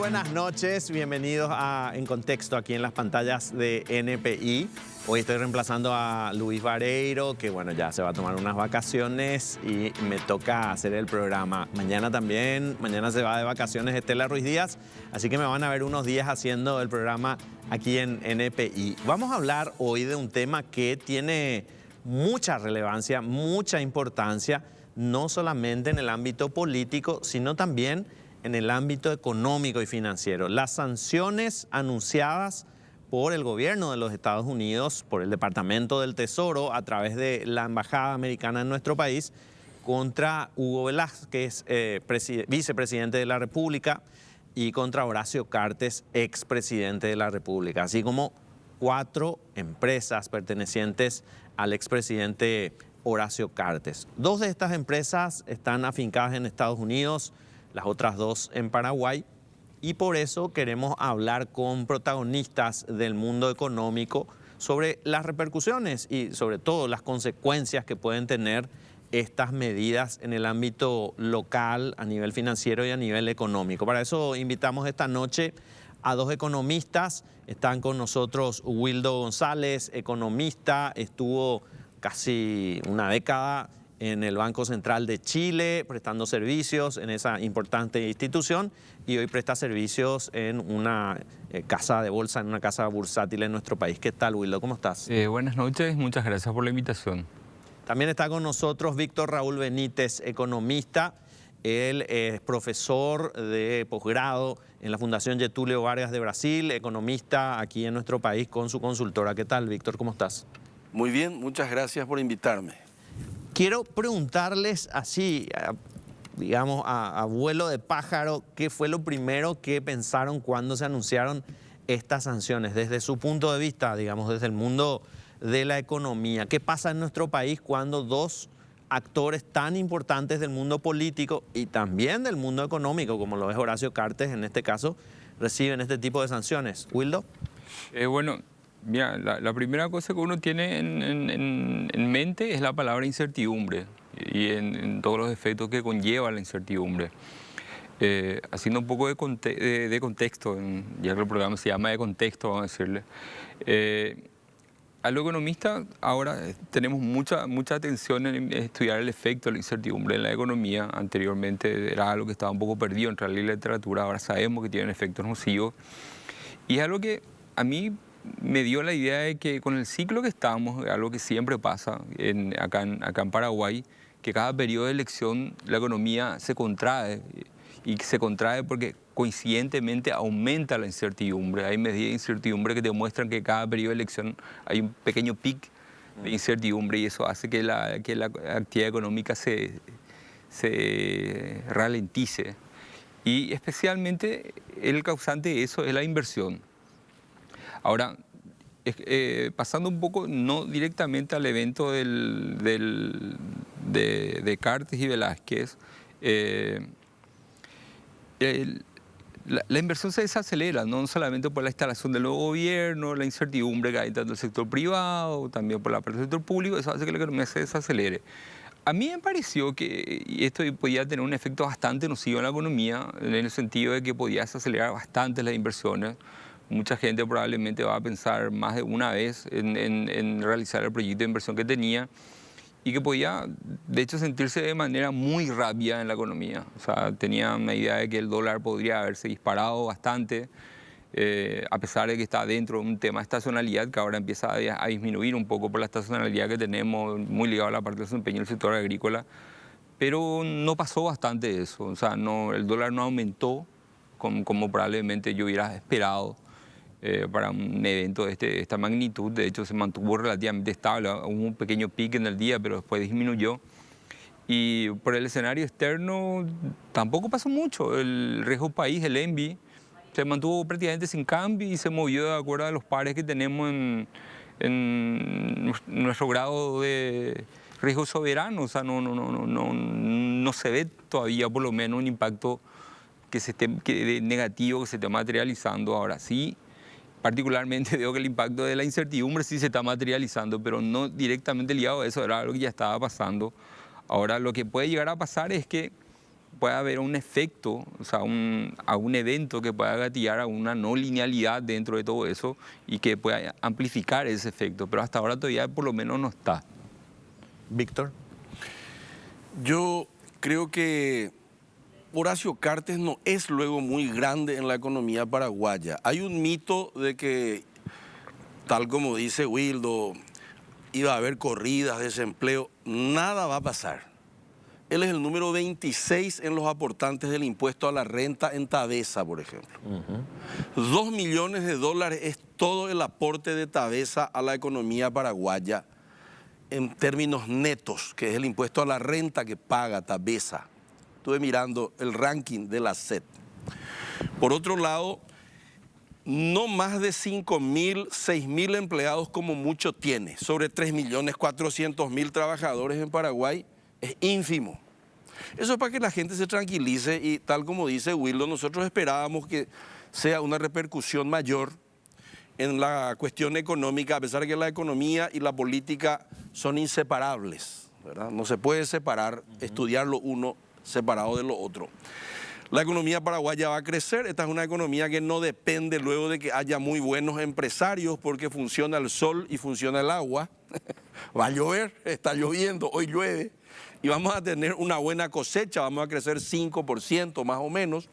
buenas noches, bienvenidos a En Contexto aquí en las pantallas de NPI. Hoy estoy reemplazando a Luis Vareiro, que bueno, ya se va a tomar unas vacaciones y me toca hacer el programa. Mañana también, mañana se va de vacaciones Estela Ruiz Díaz, así que me van a ver unos días haciendo el programa aquí en NPI. Vamos a hablar hoy de un tema que tiene mucha relevancia, mucha importancia, no solamente en el ámbito político, sino también en el ámbito económico y financiero. Las sanciones anunciadas por el gobierno de los Estados Unidos, por el Departamento del Tesoro, a través de la Embajada Americana en nuestro país, contra Hugo Velázquez, vicepresidente de la República, y contra Horacio Cartes, expresidente de la República, así como 4 empresas pertenecientes al expresidente Horacio Cartes. 2 de estas empresas están afincadas en Estados Unidos, las otras 2 en Paraguay, y por eso queremos hablar con protagonistas del mundo económico sobre las repercusiones y sobre todo las consecuencias que pueden tener estas medidas en el ámbito local, a nivel financiero y a nivel económico. Para eso invitamos esta noche a 2 economistas. Están con nosotros Wildo González, economista, estuvo casi una década en el Banco Central de Chile, prestando servicios en esa importante institución, y hoy presta servicios en una casa de bolsa, en una casa bursátil en nuestro país. ¿Qué tal, Wildo? ¿Cómo estás? Buenas noches, muchas gracias por la invitación. También está con nosotros Víctor Raúl Benítez, economista. Él es profesor de posgrado en la Fundación Getúlio Vargas de Brasil, economista aquí en nuestro país con su consultora. ¿Qué tal, Víctor? ¿Cómo estás? Muy bien, muchas gracias por invitarme. Quiero preguntarles así, digamos, a vuelo de pájaro, ¿qué fue lo primero que pensaron cuando se anunciaron estas sanciones? Desde su punto de vista, digamos, desde el mundo de la economía. ¿Qué pasa en nuestro país cuando 2 actores tan importantes del mundo político y también del mundo económico, como lo es Horacio Cartes en este caso, reciben este tipo de sanciones? ¿Wildo? Bueno, mira, la primera cosa que uno tiene en mente es la palabra incertidumbre y en todos los efectos que conlleva la incertidumbre. Haciendo un poco de contexto, ya que el programa se llama De Contexto, vamos a decirle. A los economistas ahora tenemos mucha atención en estudiar el efecto de la incertidumbre en la economía. Anteriormente era algo que estaba un poco perdido entre la literatura, ahora sabemos que tienen efectos nocivos. Y es algo que a mí me dio la idea de que con el ciclo que estamos, algo que siempre pasa acá en Paraguay, que cada periodo de elección la economía se contrae, y se contrae porque coincidentemente aumenta la incertidumbre. Hay medidas de incertidumbre que demuestran que cada periodo de elección hay un pequeño pic de incertidumbre, y eso hace que la actividad económica se ralentice. Y especialmente el causante de eso es la inversión. Ahora, pasando un poco, no directamente al evento de Cartes y Velázquez, la inversión se desacelera, no solamente por la instalación del nuevo gobierno, la incertidumbre que hay tanto en el sector privado, también por la parte del sector público, eso hace que la economía se desacelere. A mí me pareció que esto podía tener un efecto bastante nocivo en la economía, en el sentido de que podía desacelerar bastante las inversiones. Mucha gente probablemente va a pensar más de una vez en realizar el proyecto de inversión que tenía, y que podía, de hecho, sentirse de manera muy rápida en la economía. O sea, tenía una idea de que el dólar podría haberse disparado bastante, a pesar de que está dentro de un tema de estacionalidad que ahora empieza a disminuir un poco por la estacionalidad que tenemos, muy ligado a la parte del desempeño del sector agrícola. Pero no pasó bastante eso. O sea, el dólar no aumentó como probablemente yo hubiera esperado para un evento de esta magnitud. De hecho, se mantuvo relativamente estable, hubo un pequeño pico en el día, pero después disminuyó. Y por el escenario externo tampoco pasó mucho. El riesgo país, el ENBI, se mantuvo prácticamente sin cambio y se movió de acuerdo a los pares que tenemos en nuestro grado de riesgo soberano. O sea, no se ve todavía por lo menos un impacto negativo que se esté materializando. Ahora sí, particularmente veo que el impacto de la incertidumbre sí se está materializando, pero no directamente ligado a eso, era algo que ya estaba pasando. Ahora, lo que puede llegar a pasar es que puede haber un efecto, o sea, algún evento que pueda gatillar a una no linealidad dentro de todo eso y que pueda amplificar ese efecto, pero hasta ahora todavía por lo menos no está. Víctor. Yo creo que Horacio Cartes no es luego muy grande en la economía paraguaya. Hay un mito de que, tal como dice Wildo, iba a haber corridas, desempleo. Nada va a pasar. Él es el número 26 en los aportantes del impuesto a la renta en Tabesa, por ejemplo. 2 millones de dólares es todo el aporte de Tabesa a la economía paraguaya en términos netos, que es el impuesto a la renta que paga Tabesa. Estuve mirando el ranking de la SED. Por otro lado, no más de 5.000, 6.000 empleados como mucho tiene. Sobre 3.400.000 trabajadores en Paraguay es ínfimo. Eso es para que la gente se tranquilice y tal como dice Wildo, nosotros esperábamos que sea una repercusión mayor en la cuestión económica, a pesar de que la economía y la política son inseparables, ¿verdad? No se puede separar, estudiar lo uno separado de lo otro. La economía paraguaya va a crecer, esta es una economía que no depende luego de que haya muy buenos empresarios porque funciona el sol y funciona el agua. Va a llover, está lloviendo, hoy llueve y vamos a tener una buena cosecha, vamos a crecer 5% más o menos.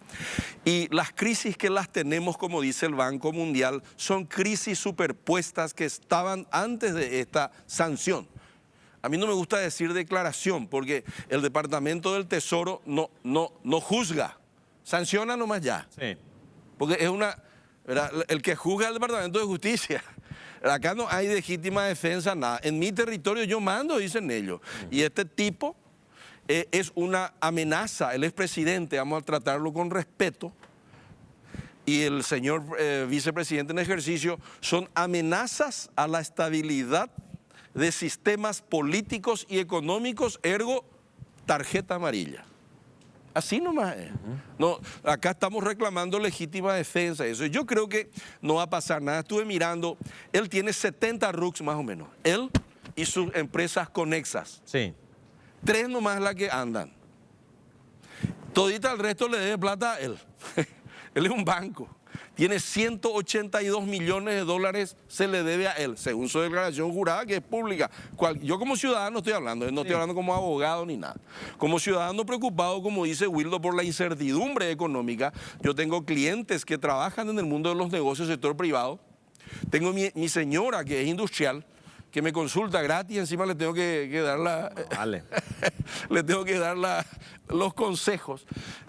Y las crisis que las tenemos, como dice el Banco Mundial, son crisis superpuestas que estaban antes de esta sanción. A mí no me gusta decir declaración porque el Departamento del Tesoro no juzga, sanciona nomás ya. Sí. Porque es ¿verdad? El que juzga es el Departamento de Justicia. Acá no hay legítima defensa, nada. En mi territorio yo mando, dicen ellos. Y este tipo es una amenaza. El expresidente, vamos a tratarlo con respeto. Y el señor vicepresidente en ejercicio son amenazas a la estabilidad de sistemas políticos y económicos, ergo tarjeta amarilla. Así nomás es. No, acá estamos reclamando legítima defensa. Eso. Yo creo que no va a pasar nada. Estuve mirando, él tiene 70 RUCs más o menos. Él y sus empresas conexas. Sí. 3 nomás las que andan. Todita el resto le debe plata a él. Él es un banco. Tiene 182 millones de dólares, se le debe a él, según su declaración jurada, que es pública. Yo como ciudadano estoy hablando, no estoy hablando como abogado ni nada. Como ciudadano preocupado, como dice Wildo, por la incertidumbre económica, yo tengo clientes que trabajan en el mundo de los negocios del sector privado. Tengo mi señora, que es industrial, que me consulta gratis, encima le tengo que dar Vale. le tengo que dar los consejos.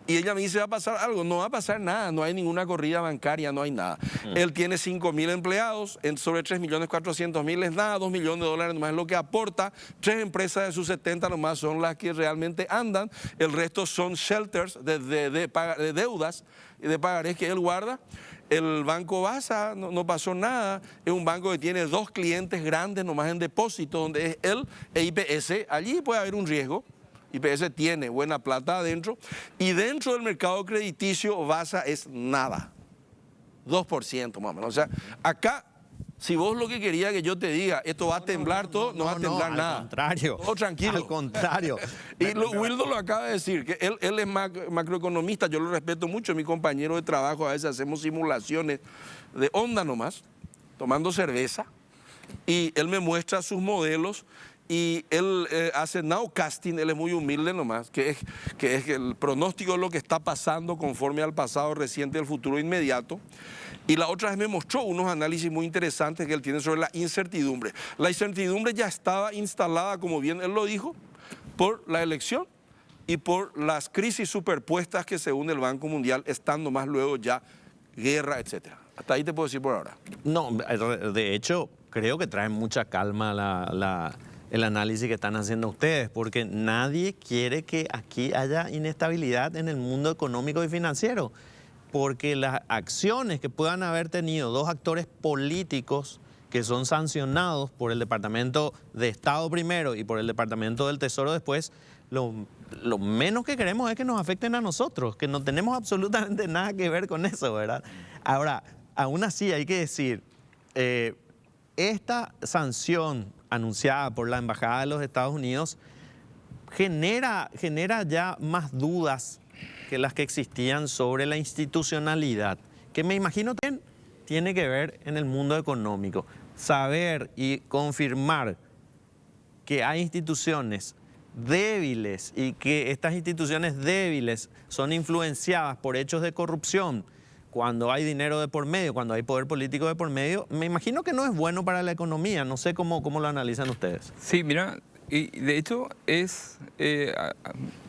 Y ella me dice, ¿va a pasar algo? No va a pasar nada, no hay ninguna corrida bancaria, no hay nada. Él tiene 5.000 empleados, sobre 3.400.000 es nada, 2 millones de dólares nomás es lo que aporta. 3 empresas de sus 70 nomás son las que realmente andan. El resto son shelters de deudas y de pagarés que él guarda. El Banco Basa no pasó nada, es un banco que tiene 2 clientes grandes nomás en depósito, donde es él e IPS. Allí puede haber un riesgo. IPS tiene buena plata adentro y dentro del mercado crediticio Basa es nada, 2% más o menos. O sea, acá, si vos lo que quería que yo te diga, esto va a temblar todo, no va a temblar nada. Al contrario. Todo tranquilo. Al contrario. Y Wildo lo acaba de decir, que él es macroeconomista, yo lo respeto mucho, mi compañero de trabajo, a veces hacemos simulaciones de onda nomás, tomando cerveza, y él me muestra sus modelos. Y él hace nowcasting, él es muy humilde nomás, que es el pronóstico de lo que está pasando conforme al pasado reciente y al futuro inmediato. Y la otra vez me mostró unos análisis muy interesantes que él tiene sobre la incertidumbre. La incertidumbre ya estaba instalada, como bien él lo dijo, por la elección y por las crisis superpuestas que según el Banco Mundial están nomás luego ya guerra, etc. Hasta ahí te puedo decir por ahora. No, de hecho, creo que trae mucha calma el análisis que están haciendo ustedes, porque nadie quiere que aquí haya inestabilidad en el mundo económico y financiero, porque las acciones que puedan haber tenido 2 actores políticos que son sancionados por el Departamento de Estado primero y por el Departamento del Tesoro después, lo menos que queremos es que nos afecten a nosotros, que no tenemos absolutamente nada que ver con eso, ¿verdad? Ahora, aún así hay que decir, esta sanción anunciada por la Embajada de los Estados Unidos genera ya más dudas que las que existían sobre la institucionalidad, que me imagino que tiene que ver en el mundo económico. Saber y confirmar que hay instituciones débiles y que estas instituciones débiles son influenciadas por hechos de corrupción, cuando hay dinero de por medio, cuando hay poder político de por medio, me imagino que no es bueno para la economía. No sé cómo lo analizan ustedes. Sí, mira, y de hecho es,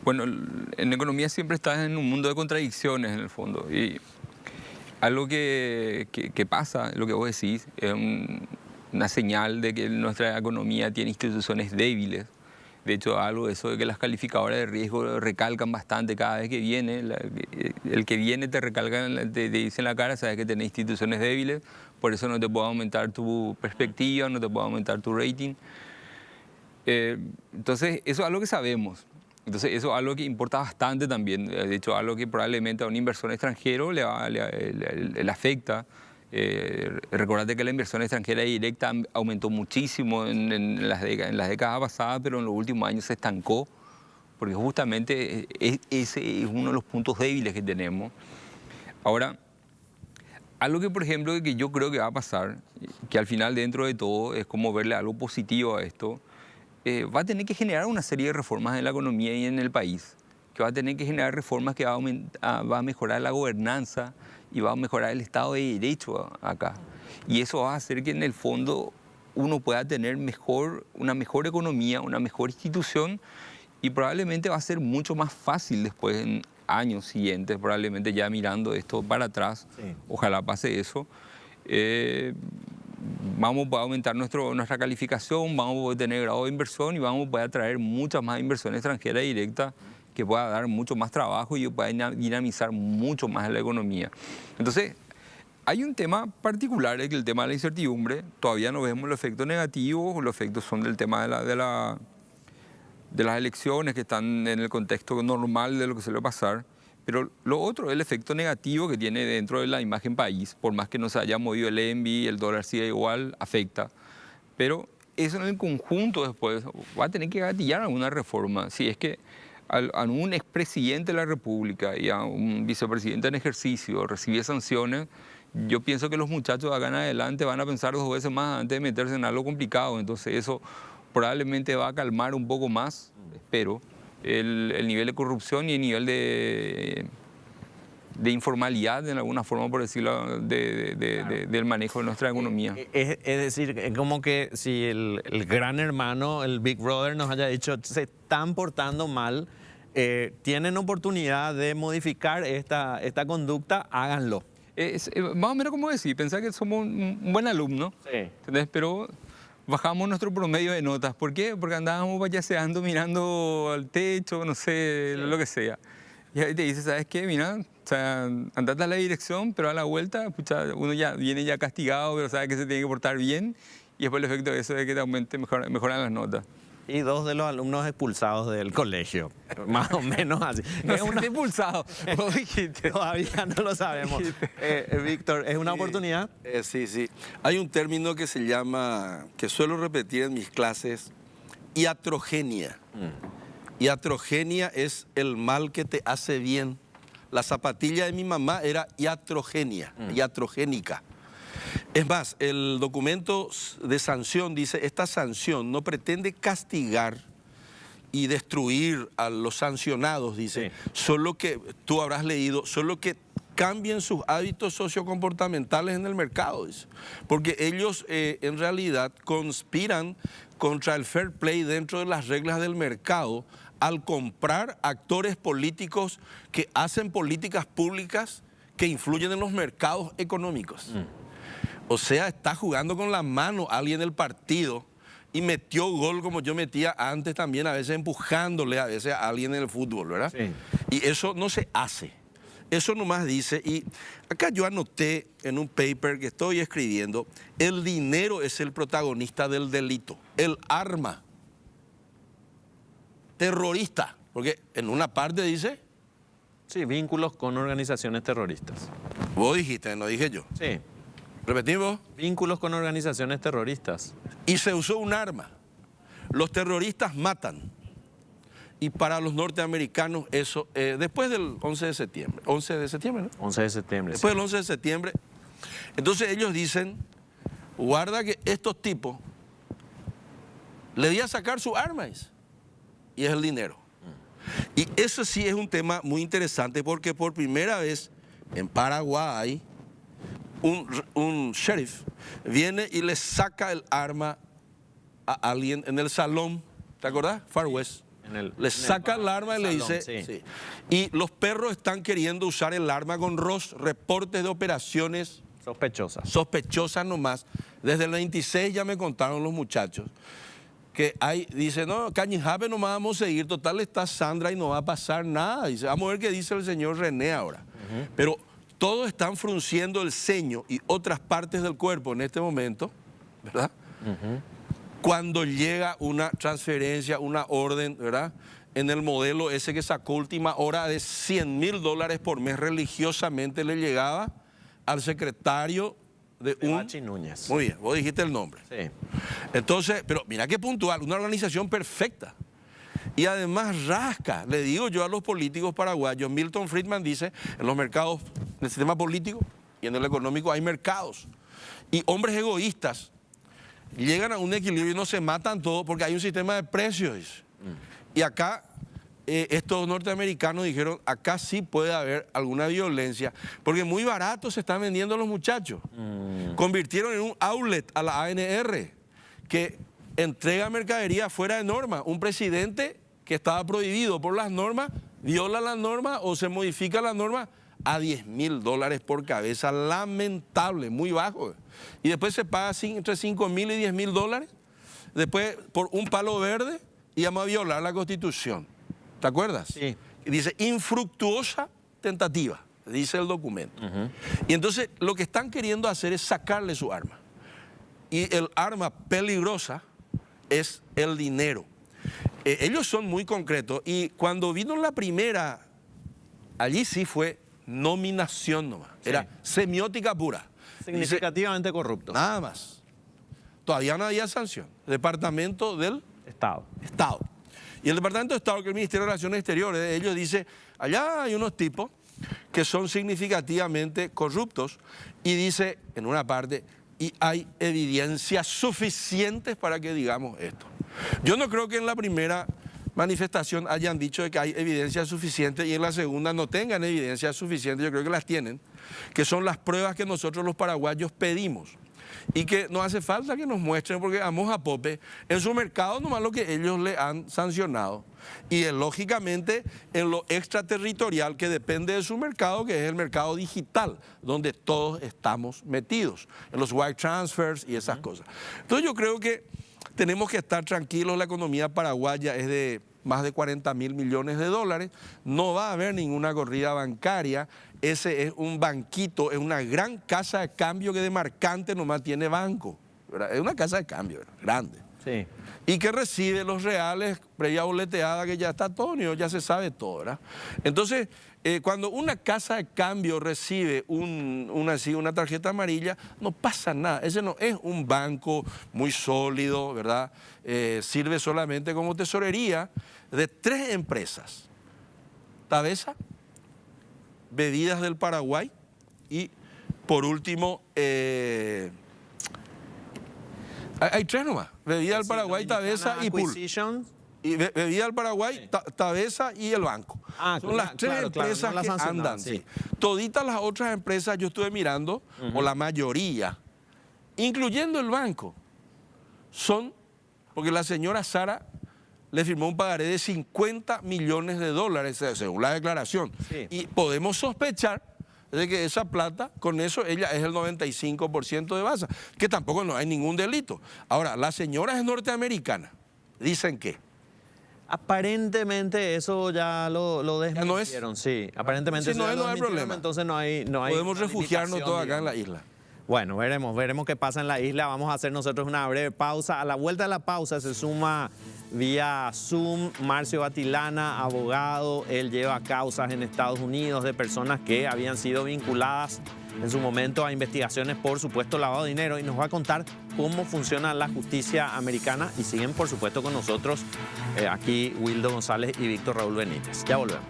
bueno, en economía siempre estás en un mundo de contradicciones en el fondo. Y algo que pasa, lo que vos decís, es una señal de que nuestra economía tiene instituciones débiles. De hecho, algo de eso de que las calificadoras de riesgo recalcan bastante cada vez que viene. El que viene te recalca, te dice en la cara, sabes que tenés instituciones débiles, por eso no te puedo aumentar tu perspectiva, no te puedo aumentar tu rating. Entonces, eso es algo que sabemos. Entonces, eso es algo que importa bastante también. De hecho, algo que probablemente a un inversor extranjero le afecta. Recordate que la inversión extranjera directa aumentó muchísimo en las décadas pasadas, pero en los últimos años se estancó, porque justamente ese es uno de los puntos débiles que tenemos. Ahora, algo que, por ejemplo, que yo creo que va a pasar, que al final dentro de todo es como verle algo positivo a esto, va a tener que generar una serie de reformas en la economía y en el país, que va a tener que generar reformas que va a mejorar la gobernanza y va a mejorar el Estado de Derecho acá. Y eso va a hacer que en el fondo uno pueda tener una mejor economía, una mejor institución, y probablemente va a ser mucho más fácil después en años siguientes, probablemente ya mirando esto para atrás, sí. Ojalá pase eso. Vamos a poder aumentar nuestra calificación, vamos a poder tener grado de inversión y vamos a poder atraer mucha más inversión extranjera directa que pueda dar mucho más trabajo y pueda dinamizar mucho más la economía. Entonces, hay un tema particular, que el tema de la incertidumbre. Todavía no vemos los efectos negativos, los efectos son del tema de las elecciones que están en el contexto normal de lo que suele pasar. Pero lo otro es el efecto negativo que tiene dentro de la imagen país, por más que no se haya movido el ENVI, el dólar sigue igual, afecta. Pero eso en el conjunto después va a tener que gatillar alguna reforma. Si es que a un expresidente de la República y a un vicepresidente en ejercicio recibe sanciones, yo pienso que los muchachos de acá en adelante van a pensar 2 veces más antes de meterse en algo complicado. Entonces eso probablemente va a calmar un poco más, espero, el nivel de corrupción y el nivel de informalidad, en alguna forma, por decirlo, del manejo de nuestra economía. Es decir, es como que si el gran hermano, el Big Brother, nos haya dicho se están portando mal, tienen oportunidad de modificar esta conducta, háganlo. Más o menos como decir, pensar que somos un buen alumno, sí. ¿Entendés? Pero bajamos nuestro promedio de notas. ¿Por qué? Porque andábamos payaseando, mirando al techo, no sé, sí. Lo que sea. Y ahí te dice, ¿sabes qué? Mira, o sea, andate a la dirección, pero a la vuelta, pucha, uno ya viene ya castigado, pero sabe que se tiene que portar bien. Y después el efecto de eso es que te aumente, mejoran las notas. Y 2 de los alumnos expulsados del colegio, más o menos así. No, expulsado. Todavía no lo sabemos. Víctor, ¿es una oportunidad? Sí. Hay un término que se llama, que suelo repetir en mis clases, iatrogenia. Iatrogenia es el mal que te hace bien. La zapatilla de mi mamá era iatrogénica. Es más, el documento de sanción dice, esta sanción no pretende castigar y destruir a los sancionados, dice, sí. Solo que, tú habrás leído, solo que cambien sus hábitos sociocomportamentales en el mercado, dice. Porque ellos en realidad conspiran contra el fair play dentro de las reglas del mercado al comprar actores políticos que hacen políticas públicas que influyen en los mercados económicos. O sea, está jugando con la mano alguien del partido y metió gol como yo metía antes también, a veces empujándole a veces a alguien en el fútbol, ¿verdad? Sí. Y eso no se hace. Eso nomás dice, y acá yo anoté en un paper que estoy escribiendo, el dinero es el protagonista del delito, el arma terrorista, porque en una parte dice... Sí, vínculos con organizaciones terroristas. Vos dijiste, no dije yo. Sí. ¿Repetimos? Vínculos con organizaciones terroristas. Y se usó un arma. Los terroristas matan. y para los norteamericanos eso, después del 11 de septiembre, 11 de septiembre, ¿no? 11 de septiembre. Después Sí. del 11 de septiembre, entonces ellos dicen, guarda que estos tipos le di a sacar su arma, dice, y es el dinero. Y eso sí es un tema muy interesante porque por primera vez en Paraguay un sheriff viene y le saca el arma a alguien en el salón, ¿te acordás? Far West. Le saca el arma y le dice, sí. Y los perros están queriendo usar el arma con reportes de operaciones sospechosas nomás. Desde el 26 ya me contaron los muchachos que hay, dice, no, Cañijape nomás vamos a seguir, total está Sandra y no va a pasar nada. Dice, vamos a ver qué dice el señor René ahora. Pero todos están frunciendo el ceño y otras partes del cuerpo en este momento, ¿verdad? Cuando llega una transferencia, una orden, ¿verdad? En el modelo ese que sacó última hora de $100.000 por mes religiosamente le llegaba al secretario de Bachi Núñez. Muy bien, vos dijiste el nombre. Sí. Entonces, pero mira qué puntual, una organización perfecta. Y además rasca, le digo yo a los políticos paraguayos, Milton Friedman dice, en los mercados, en el sistema político y en el económico hay mercados. Y hombres egoístas llegan a un equilibrio y no se matan todos porque hay un sistema de precios. Dice. Y acá estos norteamericanos dijeron, acá sí puede haber alguna violencia, porque muy barato se están vendiendo los muchachos. Convirtieron en un outlet a la ANR, que entrega mercadería fuera de norma. Un presidente que estaba prohibido por las normas, viola las normas o se modifica la norma a $10.000 por cabeza. Lamentable, muy bajo. Y después se paga entre $5.000 y $10.000, después por un palo verde y vamos a violar la Constitución. ¿Te acuerdas? Sí. Y dice, infructuosa tentativa, dice el documento. Y entonces lo que están queriendo hacer es sacarle su arma. Y el arma peligrosa es el dinero. Ellos son muy concretos y cuando vino la primera, allí sí fue nominación nomás. Sí. Era semiótica pura. Significativamente corrupto. Nada más. Todavía no había sanción. Departamento del Estado. Y el Departamento de Estado, que es el Ministerio de Relaciones Exteriores, ellos dicen, allá hay unos tipos que son significativamente corruptos y dice en una parte, y hay evidencias suficientes para que digamos esto. Yo no creo que en la primera manifestación hayan dicho de que hay evidencias suficientes y en la segunda no tengan evidencias suficientes, yo creo que las tienen, que son las pruebas que nosotros los paraguayos pedimos. Y que no hace falta que nos muestren porque vamos a Pope en su mercado nomás lo que ellos le han sancionado y lógicamente en lo extraterritorial que depende de su mercado, que es el mercado digital donde todos estamos metidos en los wire transfers y esas cosas. Entonces yo creo que tenemos que estar tranquilos. La economía paraguaya es de más de $40.000 millones, no va a haber ninguna corrida bancaria. Ese es un banquito, es una gran casa de cambio que de marcante nomás tiene banco, ¿verdad? Es una casa de cambio, ¿verdad? Grande. Sí. Y que recibe los reales, previa boleteada, que ya está todo, ya se sabe todo, ¿verdad? Entonces, cuando una casa de cambio recibe una tarjeta amarilla, no pasa nada. Ese no es un banco muy sólido, ¿verdad? Sirve solamente como tesorería de 3 empresas. Tabesa, Bebidas del Paraguay y, por último, hay 3 nomás. Bebidas del Paraguay, Tabesa y Pool. Y Bebida del Paraguay, Tabesa y el banco. Son las 3 empresas que andan. Sí. Toditas las otras empresas yo estuve mirando, o la mayoría, incluyendo el banco, son, porque la señora Sara le firmó un pagaré de $50 millones, según la declaración. Sí. Y podemos sospechar de que esa plata, con eso ella es el 95% de base, que tampoco no hay ningún delito. Ahora, la señora es norteamericana. Dicen que aparentemente eso ya lo desmintieron. ¿No es? Sí, aparentemente sí, no hay problema. Entonces no hay podemos refugiarnos todos acá en la isla. Bueno, veremos qué pasa en la isla. Vamos a hacer nosotros una breve pausa. A la vuelta de la pausa se suma vía Zoom Marcio Batilana, abogado. Él lleva causas en Estados Unidos de personas que habían sido vinculadas en su momento a investigaciones por supuesto lavado de dinero y nos va a contar cómo funciona la justicia americana. Y siguen por supuesto con nosotros aquí Wildo González y Víctor Raúl Benítez. Ya volvemos.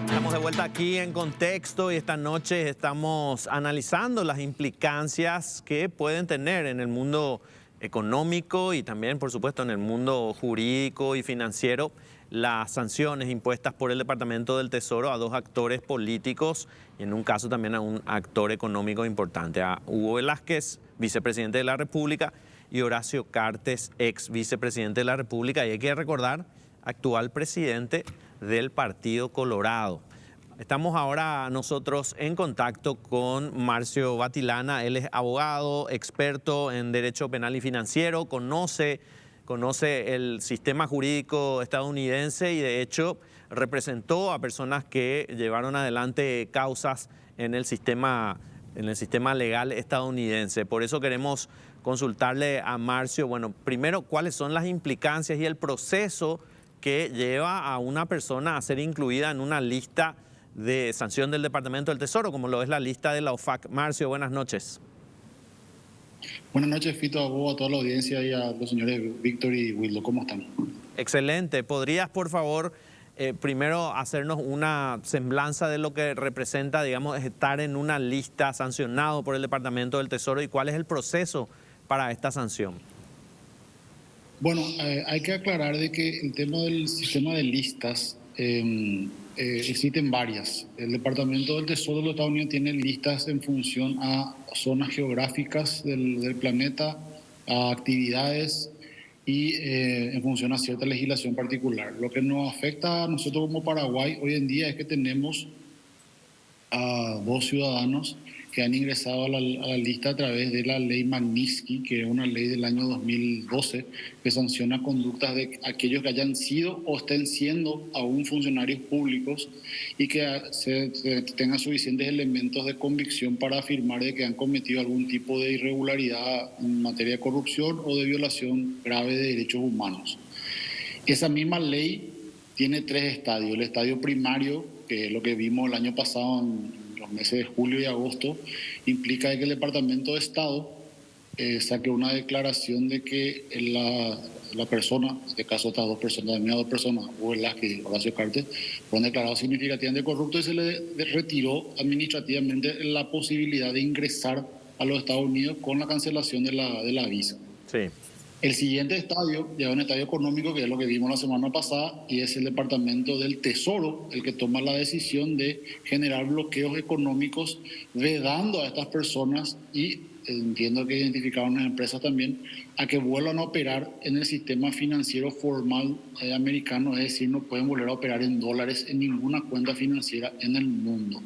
Estamos de vuelta aquí en Contexto y esta noche estamos analizando las implicancias que pueden tener en el mundo económico y también, por supuesto, en el mundo jurídico y financiero las sanciones impuestas por el Departamento del Tesoro a dos actores políticos y en un caso también a un actor económico importante, a Hugo Velázquez, vicepresidente de la República, y Horacio Cartes, ex vicepresidente de la República, y hay que recordar, actual presidente del Partido Colorado. Estamos ahora nosotros en contacto con Marcio Batilana. Él es abogado, experto en derecho penal y financiero, conoce el sistema jurídico estadounidense y de hecho representó a personas que llevaron adelante causas en el sistema legal estadounidense. Por eso queremos consultarle a Marcio, bueno, primero, ¿cuáles son las implicancias y el proceso que lleva a una persona a ser incluida en una lista de sanción del Departamento del Tesoro, como lo es la lista de la OFAC? Marcio, buenas noches. Buenas noches, Fito, a vos, a toda la audiencia y a los señores Víctor y Wildo. ¿Cómo están? Excelente. ¿Podrías, por favor, primero hacernos una semblanza de lo que representa, digamos, estar en una lista sancionado por el Departamento del Tesoro y cuál es el proceso para esta sanción? Bueno, hay que aclarar de que el tema del sistema de listas existen varias. El Departamento del Tesoro de los Estados Unidos tiene listas en función a zonas geográficas del planeta, a actividades y en función a cierta legislación particular. Lo que nos afecta a nosotros como Paraguay hoy en día es que tenemos a dos ciudadanos que han ingresado a la lista a través de la ley Magnitsky, que es una ley del año 2012 que sanciona conductas de aquellos que hayan sido o estén siendo aún funcionarios públicos y que tengan suficientes elementos de convicción para afirmar de que han cometido algún tipo de irregularidad en materia de corrupción o de violación grave de derechos humanos. Esa misma ley tiene tres estadios. El estadio primario, que es lo que vimos el año pasado en los meses de julio y agosto, implica que el Departamento de Estado saque una declaración de que la persona, en este caso estas dos personas, Hugo Velázquez y Horacio Cartes, fueron declarados significativamente corruptos y se le retiró administrativamente la posibilidad de ingresar a los Estados Unidos con la cancelación de la visa. Sí. El siguiente estadio, ya es un estadio económico, que es lo que vimos la semana pasada, y es el Departamento del Tesoro el que toma la decisión de generar bloqueos económicos, vedando a estas personas, y entiendo que identificaron las empresas también, a que vuelvan a operar en el sistema financiero formal americano, es decir, no pueden volver a operar en dólares en ninguna cuenta financiera en el mundo.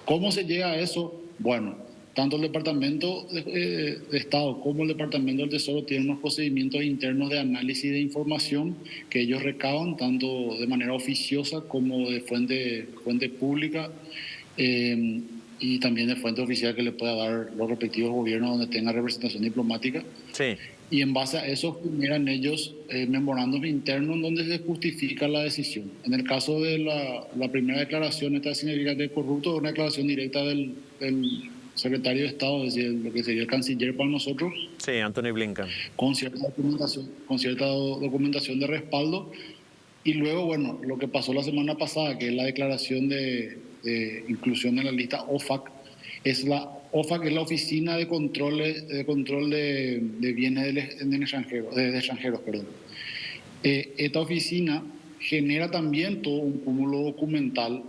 ¿Cómo se llega a eso? Bueno, tanto el Departamento de Estado como el Departamento del Tesoro tienen unos procedimientos internos de análisis de información que ellos recaban, tanto de manera oficiosa como de fuente pública y también de fuente oficial que le pueda dar los respectivos gobiernos donde tenga representación diplomática. Sí. Y en base a eso generan ellos memorándums internos donde se justifica la decisión. En el caso de la primera declaración, esta significativamente corrupto, es una declaración directa del secretario de Estado, es decir, lo que sería el canciller para nosotros. Sí, Anthony Blinken. Con cierta documentación de respaldo. Y luego, bueno, lo que pasó la semana pasada, que es la declaración de inclusión en la lista OFAC, OFAC es la Oficina de Control de Bienes de extranjeros. Esta oficina genera también todo un cúmulo documental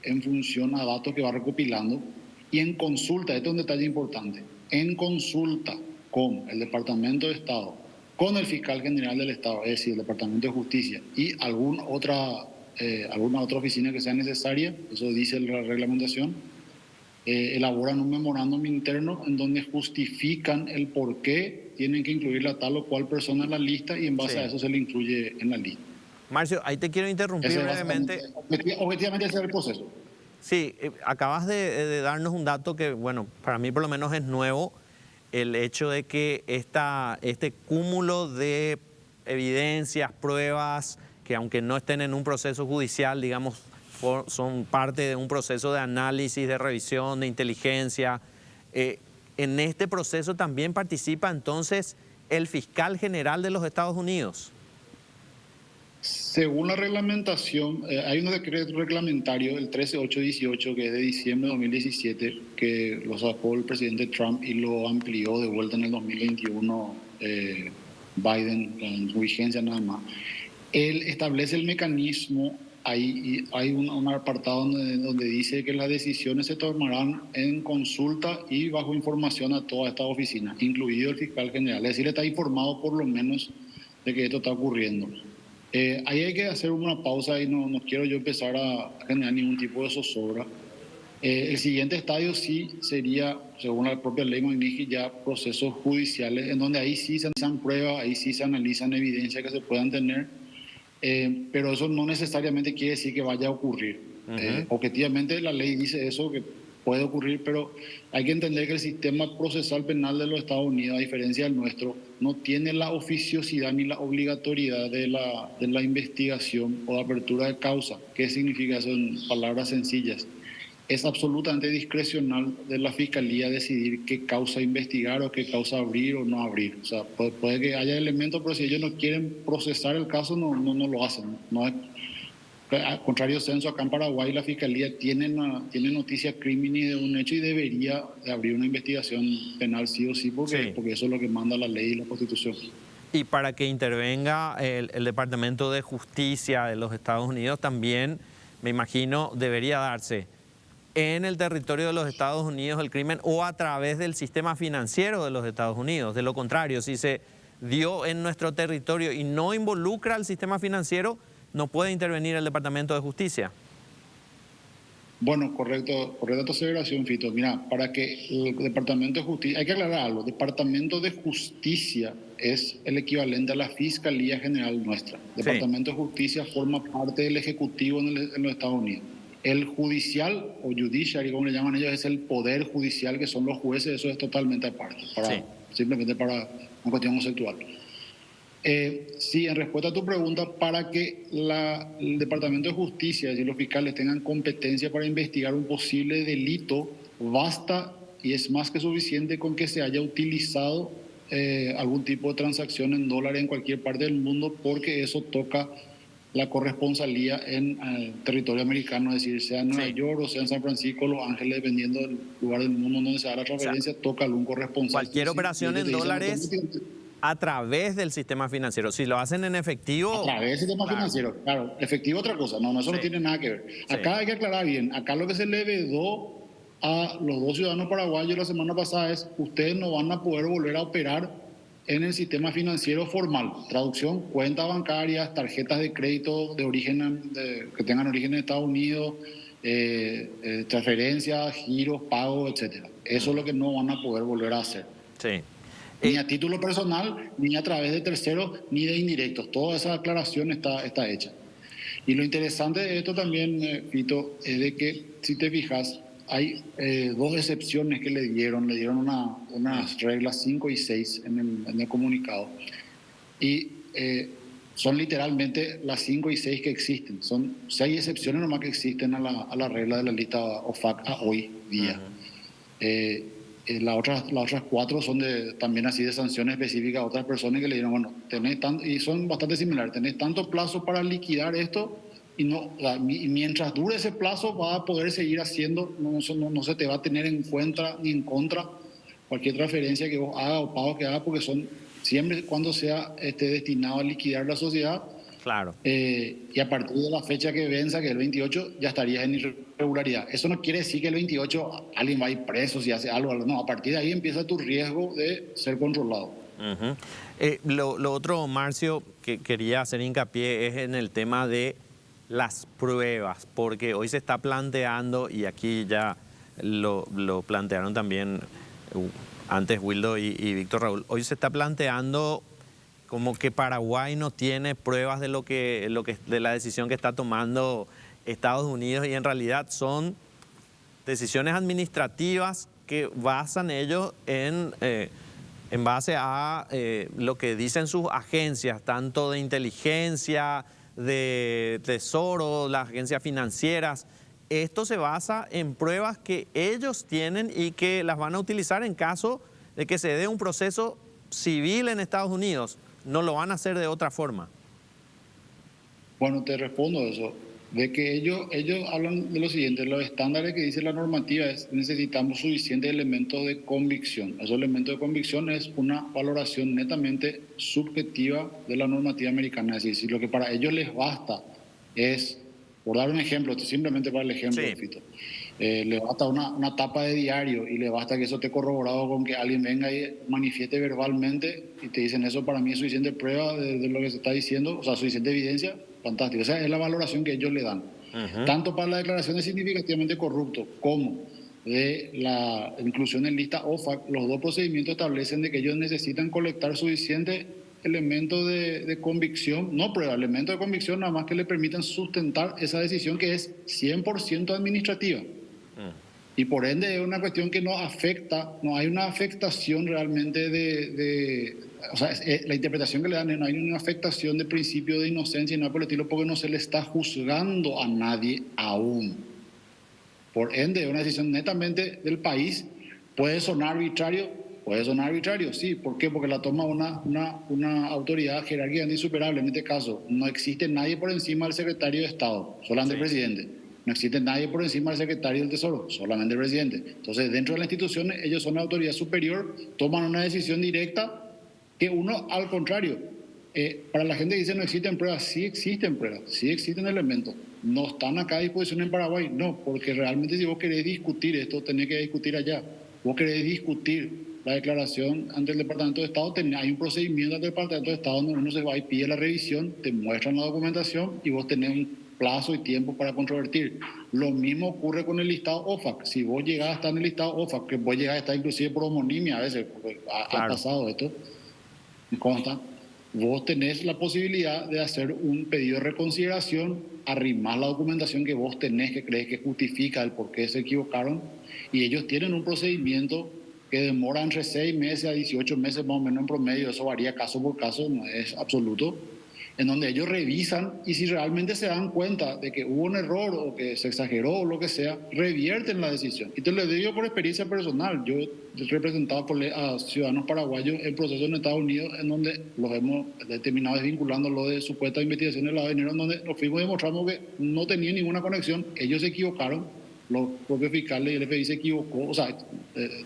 en función a datos que va recopilando. Y en consulta, esto es un detalle importante, en consulta con el Departamento de Estado, con el Fiscal General del Estado, es decir, el Departamento de Justicia y alguna otra oficina que sea necesaria, eso dice la reglamentación, elaboran un memorándum interno en donde justifican el por qué tienen que incluir a tal o cual persona en la lista y en base a eso se le incluye en la lista. Marcio, ahí te quiero interrumpir brevemente. Objetivamente ese es el proceso. Sí, acabas de darnos un dato que, bueno, para mí por lo menos es nuevo, el hecho de que este cúmulo de evidencias, pruebas, que aunque no estén en un proceso judicial, digamos, son parte de un proceso de análisis, de revisión, de inteligencia. En este proceso también participa entonces el fiscal general de los Estados Unidos. Según la reglamentación, hay un decreto reglamentario, el 13818, que es de diciembre de 2017, que lo sacó el presidente Trump y lo amplió de vuelta en el 2021 Biden, con vigencia nada más. Él establece el mecanismo, hay un apartado donde dice que las decisiones se tomarán en consulta y bajo información a todas estas oficinas, incluido el fiscal general. Es decir, está informado por lo menos de que esto está ocurriendo. Ahí hay que hacer una pausa y no quiero yo empezar a generar ningún tipo de zozobra. El siguiente estadio sí sería, según la propia ley Magnitsky, ya procesos judiciales, en donde ahí sí se analizan pruebas, ahí sí se analizan evidencias que se puedan tener, pero eso no necesariamente quiere decir que vaya a ocurrir. Objetivamente la ley dice eso, que puede ocurrir, pero hay que entender que el sistema procesal penal de los Estados Unidos, a diferencia del nuestro, no tiene la oficiosidad ni la obligatoriedad de la investigación o de apertura de causa. ¿Qué significa eso en palabras sencillas? Es absolutamente discrecional de la Fiscalía decidir qué causa investigar o qué causa abrir o no abrir. O sea, puede que haya elementos, pero si ellos no quieren procesar el caso, no lo hacen. No es, al contrario censo, acá en Paraguay la Fiscalía tiene noticia crímenes de un hecho y debería de abrir una investigación penal sí o sí, porque eso es lo que manda la ley y la Constitución. Y para que intervenga el Departamento de Justicia de los Estados Unidos también, me imagino, debería darse en el territorio de los Estados Unidos el crimen o a través del sistema financiero de los Estados Unidos. De lo contrario, si se dio en nuestro territorio y no involucra al sistema financiero, no puede intervenir el Departamento de Justicia. Bueno, correcto tu aseveración, Fito. Mira, para que el Departamento de Justicia, hay que aclarar algo, Departamento de Justicia es el equivalente a la Fiscalía General nuestra. Departamento de Justicia forma parte del Ejecutivo en los Estados Unidos. El judicial o judiciary, como le llaman ellos, es el poder judicial, que son los jueces, eso es totalmente aparte, simplemente para una cuestión conceptual. Sí, en respuesta a tu pregunta, para que el Departamento de Justicia, es decir, los fiscales tengan competencia para investigar un posible delito, basta y es más que suficiente con que se haya utilizado algún tipo de transacción en dólares en cualquier parte del mundo, porque eso toca la corresponsalía en el territorio americano, es decir, sea en Nueva York o sea en San Francisco, Los Ángeles, dependiendo del lugar del mundo donde se da la transferencia, toca algún corresponsal. Cualquier operación en dólares a través del sistema financiero. Si lo hacen en efectivo... A través del sistema financiero, claro. Efectivo otra cosa, no, eso no tiene nada que ver. Acá hay que aclarar bien, acá lo que se le vedó a los dos ciudadanos paraguayos la semana pasada es: ustedes no van a poder volver a operar en el sistema financiero formal. Traducción: cuentas bancarias, tarjetas de crédito de origen que tengan origen en Estados Unidos, transferencias, giros, pagos, etcétera. Eso es lo que no van a poder volver a hacer. Sí. Ni a título personal, ni a través de terceros, ni de indirectos. Toda esa aclaración está hecha. Y lo interesante de esto también, Fito, es de que, si te fijas, hay dos excepciones que le dieron unas reglas 5 y 6 en el comunicado. Y son literalmente las 5 y 6 que existen. Son 6 excepciones nomás que existen a la regla de la lista OFAC a hoy día. Las otras 4 son también así de sanciones específicas a otras personas que le dieron, bueno, y son bastante similares. Tenés tanto plazo para liquidar esto y mientras dure ese plazo vas a poder seguir haciendo, no se te va a tener en cuenta ni en contra cualquier transferencia que vos hagas o pago que hagas, porque son siempre cuando sea destinado a liquidar la sociedad. Claro. Y a partir de la fecha que venza, que es el 28, ya estarías en irregularidad. Eso no quiere decir que el 28 alguien va a ir preso si hace algo. No, a partir de ahí empieza tu riesgo de ser controlado. Lo otro, Marcio, que quería hacer hincapié es en el tema de las pruebas, porque hoy se está planteando, y aquí ya lo plantearon también antes Wildo y Víctor Raúl, hoy se está planteando como que Paraguay no tiene pruebas de de la decisión que está tomando Estados Unidos, y en realidad son decisiones administrativas que basan ellos en base a lo que dicen sus agencias, tanto de inteligencia, de tesoro, las agencias financieras. Esto se basa en pruebas que ellos tienen y que las van a utilizar en caso de que se dé un proceso civil en Estados Unidos. No lo van a hacer de otra forma. Bueno, te respondo eso. De que ellos hablan de lo siguiente: los estándares que dice la normativa es necesitamos suficientes elementos de convicción. Esos elementos de convicción es una valoración netamente subjetiva de la normativa americana. Es decir, si lo que para ellos les basta es, por dar un ejemplo, simplemente para el ejemplo, Sí. Fito, le basta una tapa de diario y le basta que eso esté corroborado con que alguien venga y manifieste verbalmente y te dicen eso para mí es suficiente prueba de lo que se está diciendo, o sea, suficiente evidencia, fantástico. Esa es la valoración que ellos le dan. Tanto para la declaración de significativamente corrupto como de la inclusión en lista OFAC, los dos procedimientos establecen de que ellos necesitan colectar suficiente elementos de convicción, no prueba, elementos de convicción nada más que le permitan sustentar esa decisión que es 100% administrativa. Y por ende es una cuestión que no afecta, no hay una afectación realmente o sea, la interpretación que le dan, no hay una afectación de principio de inocencia y nada por el estilo, porque no se le está juzgando a nadie aún. Por ende es una decisión netamente del país. ¿Puede sonar arbitrario? Puede sonar arbitrario, sí. ¿Por qué? Porque la toma una autoridad jerárquicamente insuperable. En este caso, no existe nadie por encima del secretario de Estado, solamente el presidente. No existe nadie por encima del secretario del Tesoro, solamente el presidente. Entonces, dentro de las instituciones, ellos son la autoridad superior, toman una decisión directa que uno, al contrario, para la gente que dice no existen pruebas, sí existen elementos. No están acá a disposición en Paraguay, no, porque realmente si vos querés discutir esto, tenés que discutir allá. Vos querés discutir la declaración ante el Departamento de Estado, hay un procedimiento ante el Departamento de Estado donde uno se va y pide la revisión, te muestran la documentación y vos tenés un plazo y tiempo para controvertir. Lo mismo ocurre con el listado OFAC. Si vos llegás a estar en el listado OFAC, que vos llegás a estar inclusive por homonimia a veces, porque ha pasado esto, me consta, vos tenés la posibilidad de hacer un pedido de reconsideración, arrimar la documentación que vos tenés, que crees que justifica el por qué se equivocaron, y ellos tienen un procedimiento que demora entre 6 meses a 18 meses más o menos en promedio. Eso varía caso por caso, no es absoluto, en donde ellos revisan y si realmente se dan cuenta de que hubo un error o que se exageró o lo que sea, revierten la decisión. Y te lo digo por experiencia personal. Yo he representado a ciudadanos paraguayos en procesos en Estados Unidos en donde los hemos terminado desvinculando lo de supuestas investigaciones de lavado de dinero, en donde nos fuimos y demostramos que no tenía ninguna conexión. Ellos se equivocaron, los propios fiscales y el FBI se equivocó, o sea,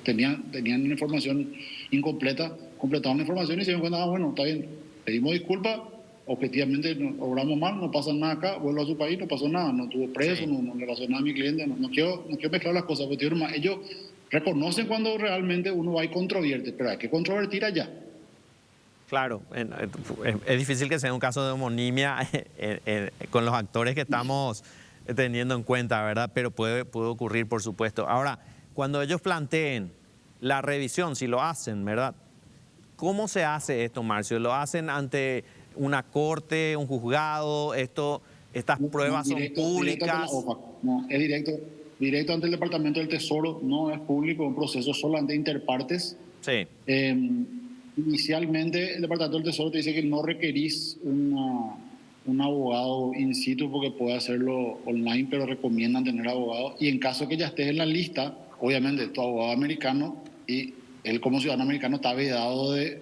tenían una información incompleta, completaron la información y se dieron cuenta, bueno, está bien, pedimos disculpas, objetivamente obramos mal, no pasa nada acá, vuelvo a su país, no pasó nada, no tuvo preso, no le pasó nada a mi cliente, no quiero mezclar las cosas, porque ellos reconocen cuando realmente uno va y controvierte, pero hay que controvertir allá. Claro, es difícil que sea un caso de homonimia con los actores que estamos teniendo en cuenta, ¿verdad? Pero puede ocurrir, por supuesto. Ahora, cuando ellos planteen la revisión, si lo hacen, ¿verdad? ¿Cómo se hace esto, Marcio? ¿Lo hacen ante una corte, un juzgado? ¿Estas pruebas son públicas? No, es directo ante el Departamento del Tesoro, no es público, un proceso solamente de interpartes. Sí. Inicialmente el Departamento del Tesoro te dice que no requerís un abogado in situ porque puede hacerlo online, pero recomiendan tener abogado. Y en caso que ya estés en la lista, obviamente tu abogado americano y él como ciudadano americano está vedado de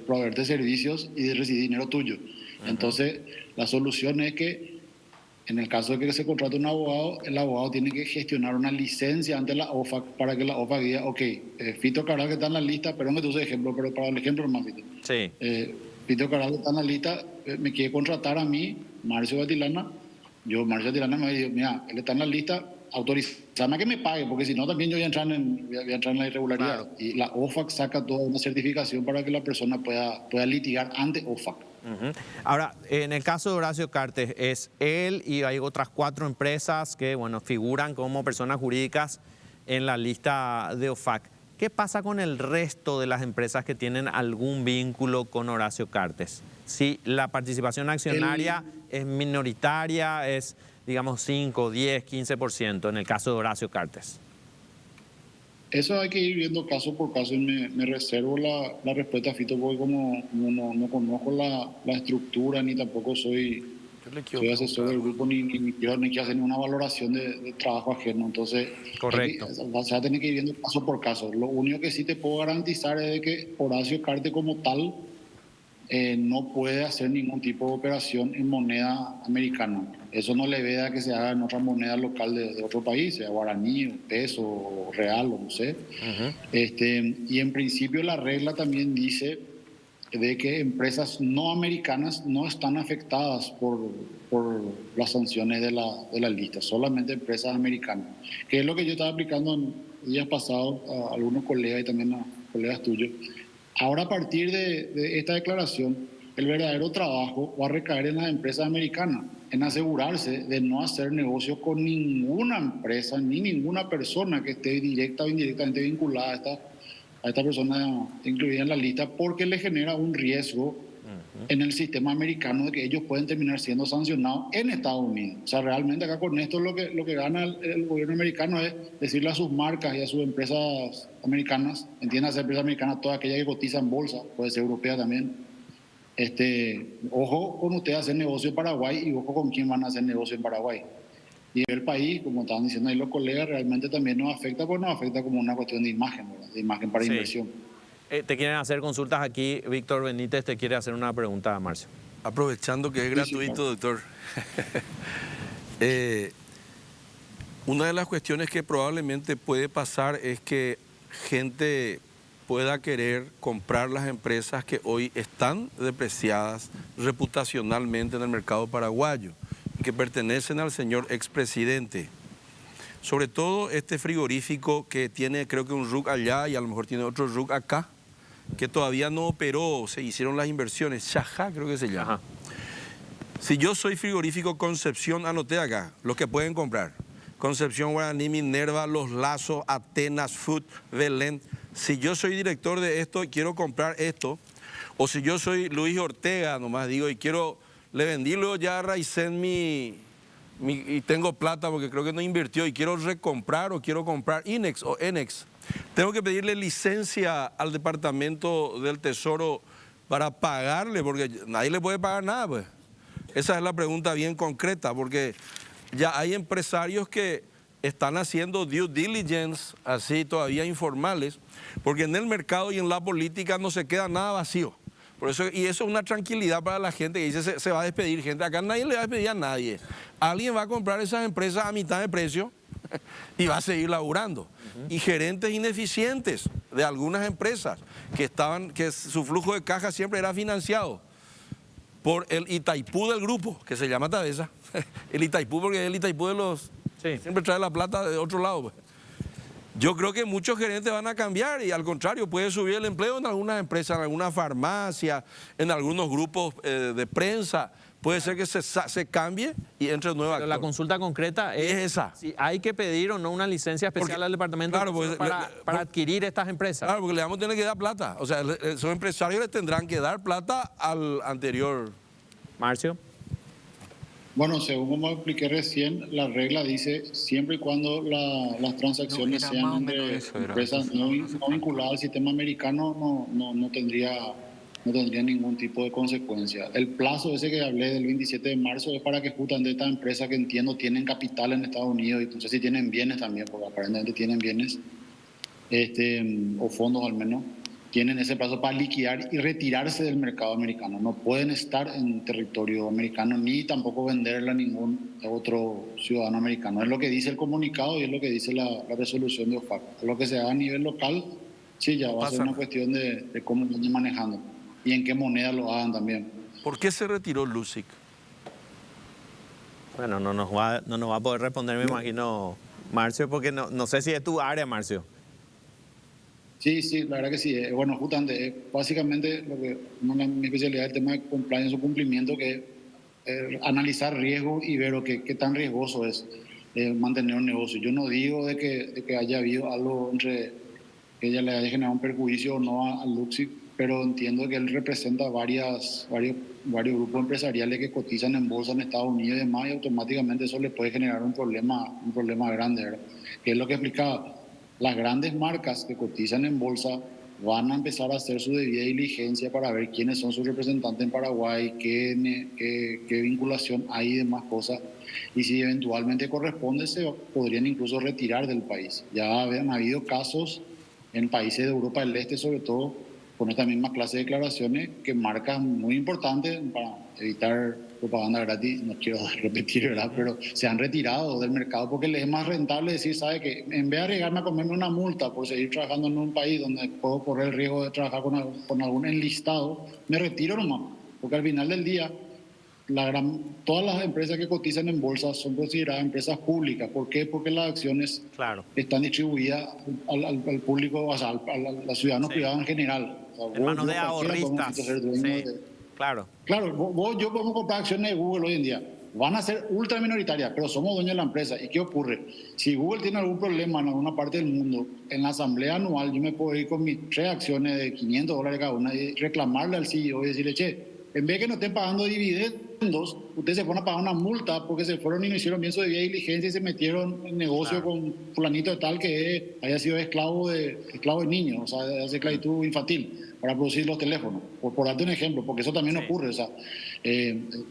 proveerte servicios y de recibir dinero tuyo. Entonces, la solución es que en el caso de que se contrate un abogado, el abogado tiene que gestionar una licencia ante la OFAC para que la OFAC diga, ok, Fito Cabral que está en la lista, perdón que te use ejemplo, pero para el ejemplo más, Fito. Sí. Fito Cabral que está en la lista, me quiere contratar a mí, Marcio Batilana. Marcio Batilana me dijo, mira, él está en la lista, autorizame a que me pague, porque si no también yo voy a entrar en la irregularidad. Claro. Y la OFAC saca toda una certificación para que la persona pueda litigar ante OFAC. Ahora, en el caso de Horacio Cartes, es él y hay otras 4 empresas que, bueno, figuran como personas jurídicas en la lista de OFAC. ¿Qué pasa con el resto de las empresas que tienen algún vínculo con Horacio Cartes? Si la participación accionaria es minoritaria, es digamos, 5, 10, 15% en el caso de Horacio Cartes? Eso hay que ir viendo caso por caso y me reservo la respuesta, Fito, porque como no conozco la estructura ni tampoco soy asesor del grupo ni quiero hacer ninguna valoración de trabajo ajeno. Entonces, Correcto. se va a tener que ir viendo caso por caso. Lo único que sí te puedo garantizar es de que Horacio Cartes como tal no puede hacer ningún tipo de operación en moneda americana. Eso no le veda que se haga en otra moneda local de otro país, sea guaraní, peso, o real, o no sé. Y en principio la regla también dice de que empresas no americanas no están afectadas por las sanciones de la lista, solamente empresas americanas, que es lo que yo estaba aplicando en días pasados a algunos colegas y también a colegas tuyos. Ahora, a partir de esta declaración, el verdadero trabajo va a recaer en las empresas americanas, en asegurarse de no hacer negocio con ninguna empresa ni ninguna persona que esté directa o indirectamente vinculada a esta persona incluida en la lista, porque le genera un riesgo en el sistema americano de que ellos pueden terminar siendo sancionados en Estados Unidos. O sea, realmente acá con esto lo que gana el gobierno americano es decirle a sus marcas y a sus empresas americanas, entiéndase empresas americanas, todas aquellas que cotizan en bolsa, puede ser europea también, ojo con ustedes hacer negocio en Paraguay y ojo con quién van a hacer negocio en Paraguay. Y el país, como estaban diciendo ahí los colegas, realmente también nos afecta, pues nos afecta como una cuestión de imagen, ¿verdad? De imagen para inversión. Te quieren hacer consultas aquí. Víctor Benítez te quiere hacer una pregunta a Marcio. Aprovechando que es gratuito, sí, doctor. Una de las cuestiones que probablemente puede pasar es que gente pueda querer comprar las empresas que hoy están depreciadas reputacionalmente en el mercado paraguayo, que pertenecen al señor expresidente. Sobre todo este frigorífico que tiene, creo que un RUC allá y a lo mejor tiene otro RUC acá, que todavía no operó, se hicieron las inversiones, Chajá creo que se llama. Ajá. Si yo soy frigorífico Concepción, anoté acá, los que pueden comprar. Concepción, Guaraní, Minerva, Los Lazos, Atenas, Food, Belén. Si yo soy director de esto y quiero comprar esto, o si yo soy Luis Ortega, nomás digo, y quiero, le vendí luego ya a Raizen y tengo plata porque creo que no invirtió y quiero recomprar o quiero comprar INEX o ENEX, tengo que pedirle licencia al Departamento del Tesoro para pagarle, porque nadie le puede pagar nada, pues. Esa es la pregunta bien concreta, porque ya hay empresarios que están haciendo due diligence, así todavía informales, porque en el mercado y en la política no se queda nada vacío. Por eso, y eso es una tranquilidad para la gente que dice se va a despedir gente. Acá nadie le va a despedir a nadie. Alguien va a comprar esas empresas a mitad de precio y va a seguir laburando. Y gerentes ineficientes de algunas empresas que su flujo de caja siempre era financiado por el Itaipú del grupo, que se llama Tabesa. El Itaipú, porque es el Itaipú de los... Sí. Siempre trae la plata de otro lado, pues. Yo creo que muchos gerentes van a cambiar y al contrario, puede subir el empleo en algunas empresas, en algunas farmacias, en algunos grupos de prensa. Puede ser que se cambie y entre nuevas. Pero la consulta concreta es esa. Si hay que pedir o no una licencia especial al departamento para adquirir estas empresas. Claro, porque le vamos a tener que dar plata. O sea, esos empresarios les tendrán que dar plata al anterior. Marcio. Bueno, según como expliqué recién, la regla dice siempre y cuando las transacciones sean entre empresas no vinculadas al sistema americano, no tendría ningún tipo de consecuencia. El plazo ese que hablé del 27 de marzo es para que justamente estas empresas que entiendo tienen capital en Estados Unidos y no sé si tienen bienes también, porque aparentemente tienen bienes, o fondos al menos, tienen ese plazo para liquidar y retirarse del mercado americano. No pueden estar en territorio americano ni tampoco venderla a ningún otro ciudadano americano. Es lo que dice el comunicado y es lo que dice la resolución de OFAC. Lo que se haga a nivel local, sí, ya va a ser una cuestión de cómo lo están manejando y en qué moneda lo hagan también. ¿Por qué se retiró Lusic? Bueno, no nos va a poder responder, me imagino, Marcio, porque no sé si es tu área, Marcio. Sí, la verdad que sí. Bueno, justamente, básicamente mi especialidad es el tema de compliance o cumplimiento, que es analizar riesgo y ver qué tan riesgoso es mantener un negocio. Yo no digo de que haya habido algo entre que ella le haya generado un perjuicio o no al Luxic, pero entiendo que él representa varios grupos empresariales que cotizan en bolsa en Estados Unidos y demás, y automáticamente eso le puede generar un problema grande, ¿verdad? Que es lo que explicaba. Las grandes marcas que cotizan en bolsa van a empezar a hacer su debida diligencia para ver quiénes son sus representantes en Paraguay, qué vinculación hay y demás cosas. Y si eventualmente corresponde, se podrían incluso retirar del país. Ya habían habido casos en países de Europa del Este, sobre todo, con esta misma clase de declaraciones, que marcan muy importantes para evitar propaganda gratis, no quiero repetir, ¿verdad? Pero se han retirado del mercado porque les es más rentable decir, ¿sabe qué? En vez de arriesgarme a comerme una multa por seguir trabajando en un país donde puedo correr el riesgo de trabajar con algún enlistado, me retiro nomás. Porque al final del día, todas las empresas que cotizan en bolsa son consideradas empresas públicas. ¿Por qué? Porque las acciones están distribuidas al público, o sea, a los ciudadanos privados en general. O sea, en manos de ahorristas. Sí, claro. Claro, yo podemos comprar acciones de Google hoy en día. Van a ser ultra minoritarias, pero somos dueños de la empresa. ¿Y qué ocurre? Si Google tiene algún problema en alguna parte del mundo, en la asamblea anual yo me puedo ir con mis 3 acciones de $500 cada una y reclamarle al CEO y decirle, che, en vez de que no estén pagando dividendos, ustedes se fueron a pagar una multa porque se fueron y no hicieron bien su debida diligencia y se metieron en negocio con fulanito de tal que haya sido esclavo de niños, o sea, de esclavitud infantil, para producir los teléfonos, por darte un ejemplo, porque eso también ocurre. O sea,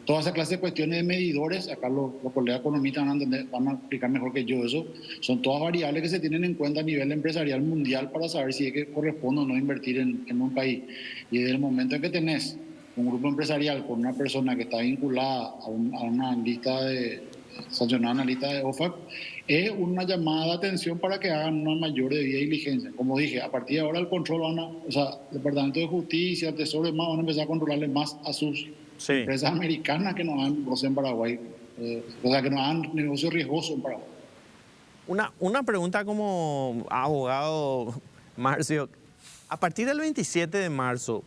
toda esa clase de cuestiones de medidores, acá los colegas economistas van a explicar mejor que yo eso, son todas variables que se tienen en cuenta a nivel empresarial mundial para saber si es que corresponde o no invertir en un país. Y desde el momento en que tenés un grupo empresarial con una persona que está vinculada a una lista sancionada en la lista de OFAC, es una llamada de atención para que hagan una mayor debida diligencia. Como dije, a partir de ahora el control el Departamento de Justicia, el Tesoro y demás van a empezar a controlarle más a sus empresas americanas que no hagan negocio en Paraguay, o sea, que no hagan negocio riesgoso en Paraguay. Una pregunta como abogado, Marcio. A partir del 27 de marzo,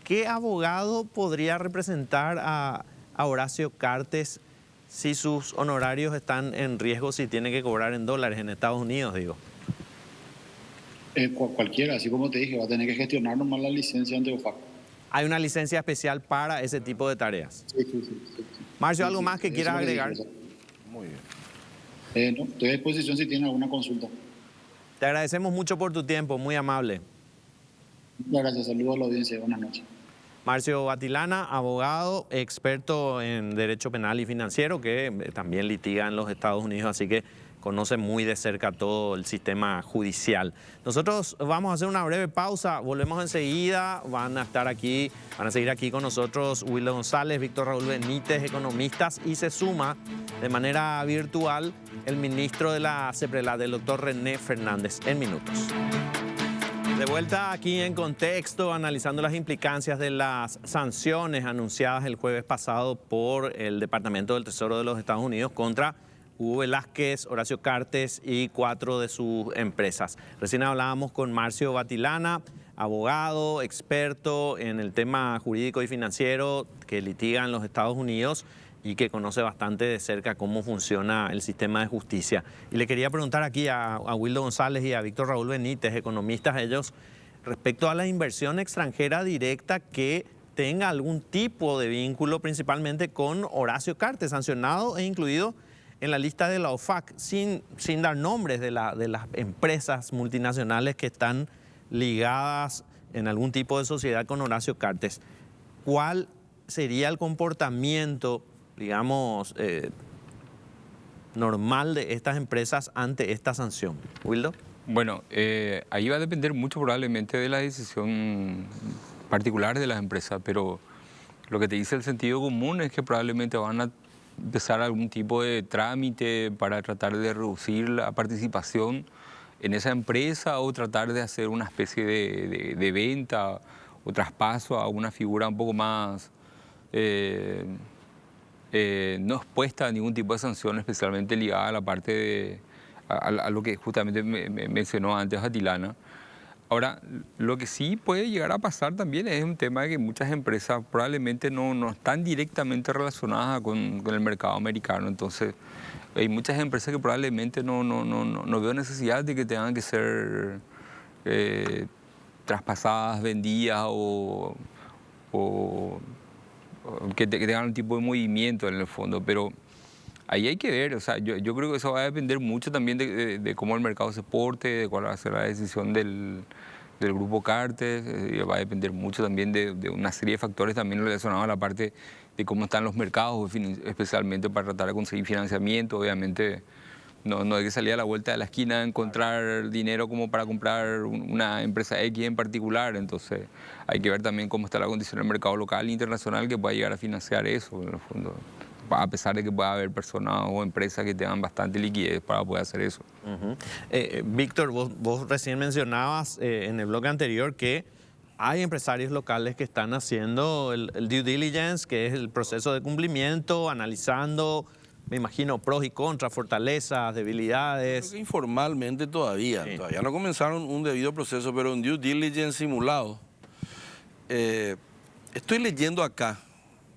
¿qué abogado podría representar a Horacio Cartes si sus honorarios están en riesgo, si tiene que cobrar en dólares en Estados Unidos, digo? Cualquiera, así como te dije, va a tener que gestionar nomás la licencia ante OFAC. ¿Hay una licencia especial para ese tipo de tareas? Sí. Marcio, ¿algo más que quieras agregar? Muy bien. No, estoy a disposición si tiene alguna consulta. Te agradecemos mucho por tu tiempo, muy amable. Muchas gracias, saludos a la audiencia, buenas noches. Marcio Batilana, abogado, experto en derecho penal y financiero, que también litiga en los Estados Unidos, así que conoce muy de cerca todo el sistema judicial. Nosotros vamos a hacer una breve pausa, volvemos enseguida, van a seguir aquí con nosotros Wildo González, Víctor Raúl Benítez, economistas, y se suma de manera virtual el ministro de la CEPRELAT, el doctor René Fernández, en minutos. De vuelta aquí en Contexto, analizando las implicancias de las sanciones anunciadas el jueves pasado por el Departamento del Tesoro de los Estados Unidos contra Hugo Velázquez, Horacio Cartes y 4 de sus empresas. Recién hablábamos con Marcio Batilana, abogado, experto en el tema jurídico y financiero que litiga en los Estados Unidos y que conoce bastante de cerca cómo funciona el sistema de justicia. Y le quería preguntar aquí a Wildo González y a Víctor Raúl Benítez, economistas ellos, respecto a la inversión extranjera directa que tenga algún tipo de vínculo principalmente con Horacio Cartes, sancionado e incluido en la lista de la OFAC, sin dar nombres de las empresas multinacionales que están ligadas en algún tipo de sociedad con Horacio Cartes. ¿Cuál sería el comportamiento, digamos, normal de estas empresas ante esta sanción? Wildo. Bueno, ahí va a depender mucho probablemente de la decisión particular de las empresas, pero lo que te dice el sentido común es que probablemente van a empezar algún tipo de trámite para tratar de reducir la participación en esa empresa o tratar de hacer una especie de venta o traspaso a una figura un poco más no expuesta a ningún tipo de sanción, especialmente ligada a la parte a lo que justamente me mencionó antes Batilana. Ahora, lo que sí puede llegar a pasar también es un tema de que muchas empresas probablemente no están directamente relacionadas con el mercado americano. Entonces, hay muchas empresas que probablemente no veo necesidad de que tengan que ser traspasadas, vendidas o que tengan un tipo de movimiento en el fondo, pero ahí hay que ver, o sea, yo creo que eso va a depender mucho también de cómo el mercado se porte, de cuál va a ser la decisión del grupo Cartes, va a depender mucho también de una serie de factores también relacionados a la parte de cómo están los mercados, especialmente para tratar de conseguir financiamiento, obviamente. No hay que salir a la vuelta de la esquina a encontrar dinero como para comprar una empresa X en particular. Entonces hay que ver también cómo está la condición del mercado local e internacional que pueda llegar a financiar eso, en el fondo. A pesar de que pueda haber personas o empresas que tengan bastante liquidez para poder hacer eso. Víctor, vos recién mencionabas en el bloque anterior que hay empresarios locales que están haciendo el due diligence, que es el proceso de cumplimiento, analizando, me imagino, pros y contras, fortalezas, debilidades. Creo que informalmente todavía no comenzaron un debido proceso, pero un due diligence simulado. Estoy leyendo acá,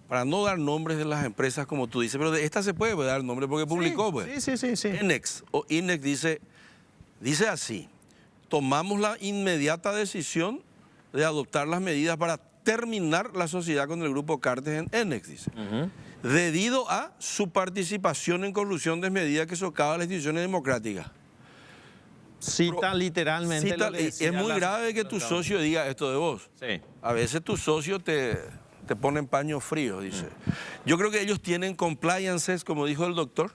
para no dar nombres de las empresas como tú dices, pero de esta se puede dar nombre porque publicó, pues. Sí. INEX o INEX dice así: tomamos la inmediata decisión de adoptar las medidas para terminar la sociedad con el grupo Cartes en INEX, dice. Debido a su participación en corrupción desmedida que socava las instituciones democráticas. Cita literalmente. Es muy grave que tu socio diga esto de vos. Sí. A veces tu socio te pone en paño frío, dice. Yo creo que ellos tienen compliances, como dijo el doctor,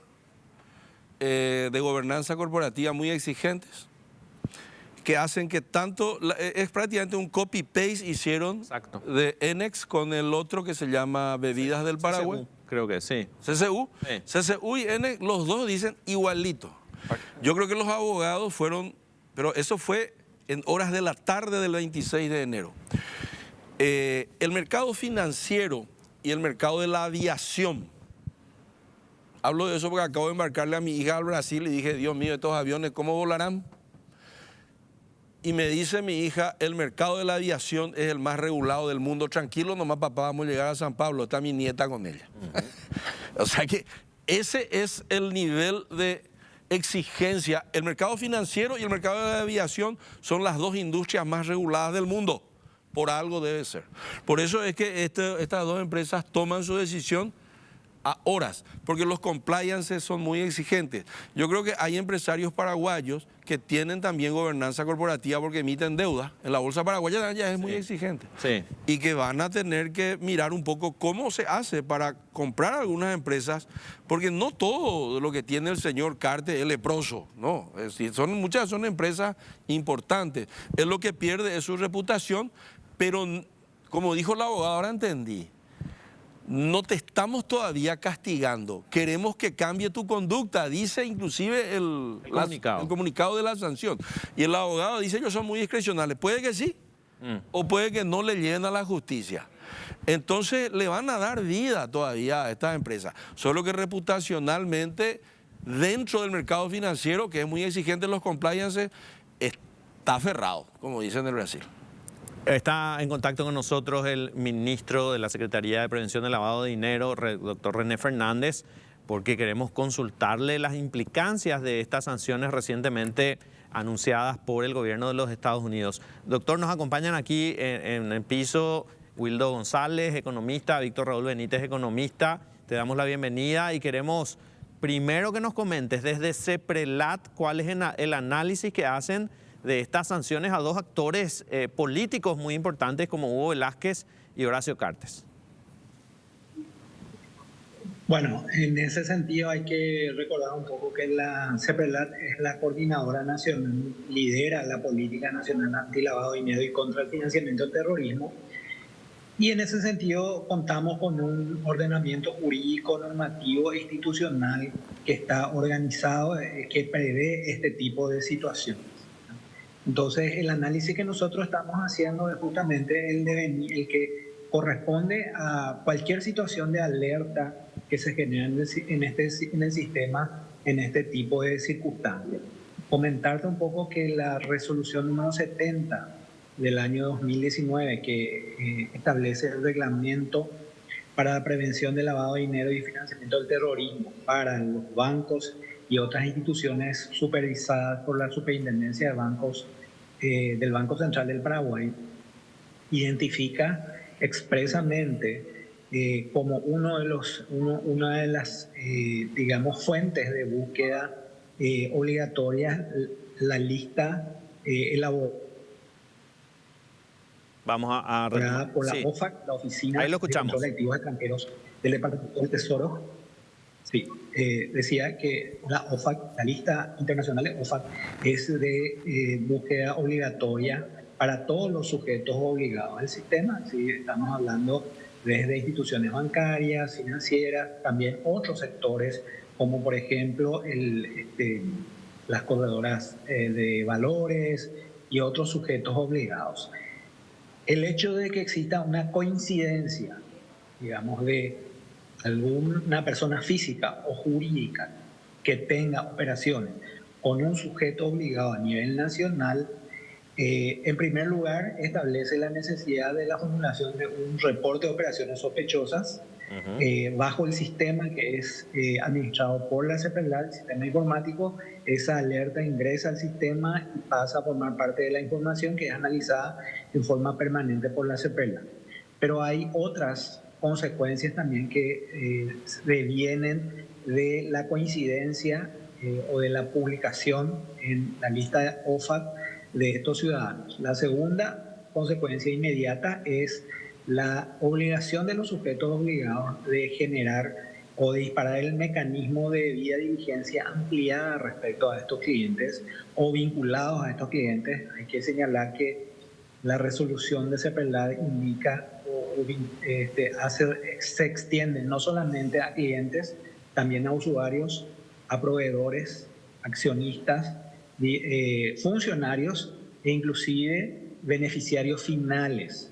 de gobernanza corporativa muy exigentes, que hacen que tanto, es prácticamente un copy-paste hicieron. Exacto. De INEX con el otro que se llama Bebidas del Paraguay. CCU, creo que sí. CCU. Sí. CCU y INEX, los dos dicen igualito. Yo creo que los abogados fueron, pero eso fue en horas de la tarde del 26 de enero. El mercado financiero y el mercado de la aviación. Hablo de eso porque acabo de embarcarle a mi hija al Brasil y dije, Dios mío, estos aviones, ¿cómo volarán? Y me dice mi hija, el mercado de la aviación es el más regulado del mundo. Tranquilo, nomás papá, vamos a llegar a San Pablo. Está mi nieta con ella. O sea que ese es el nivel de exigencia. El mercado financiero y el mercado de la aviación son las dos industrias más reguladas del mundo. Por algo debe ser. Por eso es que estas dos empresas toman su decisión a horas, porque los compliances son muy exigentes. Yo creo que hay empresarios paraguayos que tienen también gobernanza corporativa porque emiten deuda. En la bolsa paraguaya ya es muy exigente. Sí. Y que van a tener que mirar un poco cómo se hace para comprar algunas empresas, porque no todo lo que tiene el señor Cartes es leproso, no. Es decir, muchas son empresas importantes. Él lo que pierde es su reputación, pero como dijo el abogado, ahora entendí. No te estamos todavía castigando, queremos que cambie tu conducta, dice inclusive el comunicado de la sanción. Y el abogado dice, ellos son muy discrecionales, puede que sí, o puede que no le lleguen a la justicia. Entonces le van a dar vida todavía a estas empresas, solo que reputacionalmente dentro del mercado financiero, que es muy exigente en los compliances, está aferrado, como dicen en el Brasil. Está en contacto con nosotros el ministro de la Secretaría de Prevención del Lavado de Dinero, doctor René Fernández, porque queremos consultarle las implicancias de estas sanciones recientemente anunciadas por el gobierno de los Estados Unidos. Doctor, nos acompañan aquí en el piso Wildo González, economista, Víctor Raúl Benítez, economista. Te damos la bienvenida y queremos primero que nos comentes desde CEPRELAT cuál es el análisis que hacen de estas sanciones a dos actores políticos muy importantes como Hugo Velázquez y Horacio Cartes. Bueno, en ese sentido hay que recordar un poco que la CEPRELAT es la coordinadora nacional, lidera la política nacional antilavado de dinero y contra el financiamiento del terrorismo. Y en ese sentido contamos con un ordenamiento jurídico, normativo e institucional que está organizado, que prevé este tipo de situaciones. Entonces, el análisis que nosotros estamos haciendo es justamente el que corresponde a cualquier situación de alerta que se genera en el sistema en este tipo de circunstancias. Comentarte un poco que la resolución número 70 del año 2019, que establece el reglamento para la prevención del lavado de dinero y financiamiento del terrorismo para los bancos y otras instituciones supervisadas por la Superintendencia de Bancos del Banco Central del Paraguay identifica expresamente como una de las, digamos, fuentes de búsqueda obligatoria la lista elaborada Vamos a por la sí, OFAC, la Oficina ahí lo de Control escuchamos. de Activos Extranjeros del Departamento del Tesoro. Sí, decía que la OFAC, la lista internacional de OFAC, es de búsqueda obligatoria para todos los sujetos obligados al sistema. ¿Sí? Estamos hablando desde instituciones bancarias, financieras, también otros sectores, como por ejemplo las corredoras de valores y otros sujetos obligados. El hecho de que exista una coincidencia, digamos, de alguna persona física o jurídica que tenga operaciones con un sujeto obligado a nivel nacional, en primer lugar establece la necesidad de la formulación de un reporte de operaciones sospechosas bajo el sistema que es administrado por la CEPRELAT, el sistema informático. Esa alerta ingresa al sistema y pasa a formar parte de la información que es analizada en forma permanente por la CEPRELAT. Pero hay otras consecuencias también que devienen de la coincidencia o de la publicación en la lista de OFAC de estos ciudadanos. La segunda consecuencia inmediata es la obligación de los sujetos obligados de generar o de disparar el mecanismo de debida diligencia ampliada respecto a estos clientes o vinculados a estos clientes. Hay que señalar que la resolución de CEPRELAT indica se extiende no solamente a clientes, también a usuarios, a proveedores, accionistas, funcionarios e inclusive beneficiarios finales.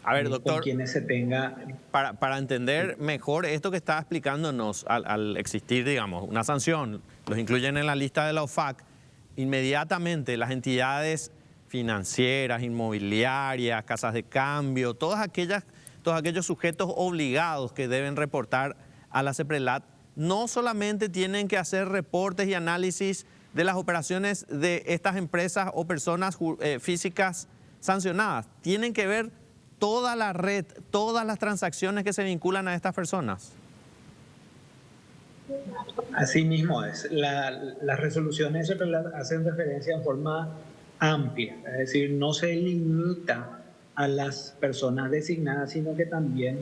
A ver, doctor, con quienes se tenga... Para entender mejor esto que está explicándonos, al existir, digamos, una sanción, los incluyen en la lista de la OFAC, inmediatamente las entidades financieras, inmobiliarias, casas de cambio, todos aquellos sujetos obligados que deben reportar a la CEPRELAT, no solamente tienen que hacer reportes y análisis de las operaciones de estas empresas o personas físicas sancionadas, tienen que ver toda la red, todas las transacciones que se vinculan a estas personas. Así mismo es. Las resoluciones hacen referencia en forma amplia, es decir, no se limita a las personas designadas, sino que también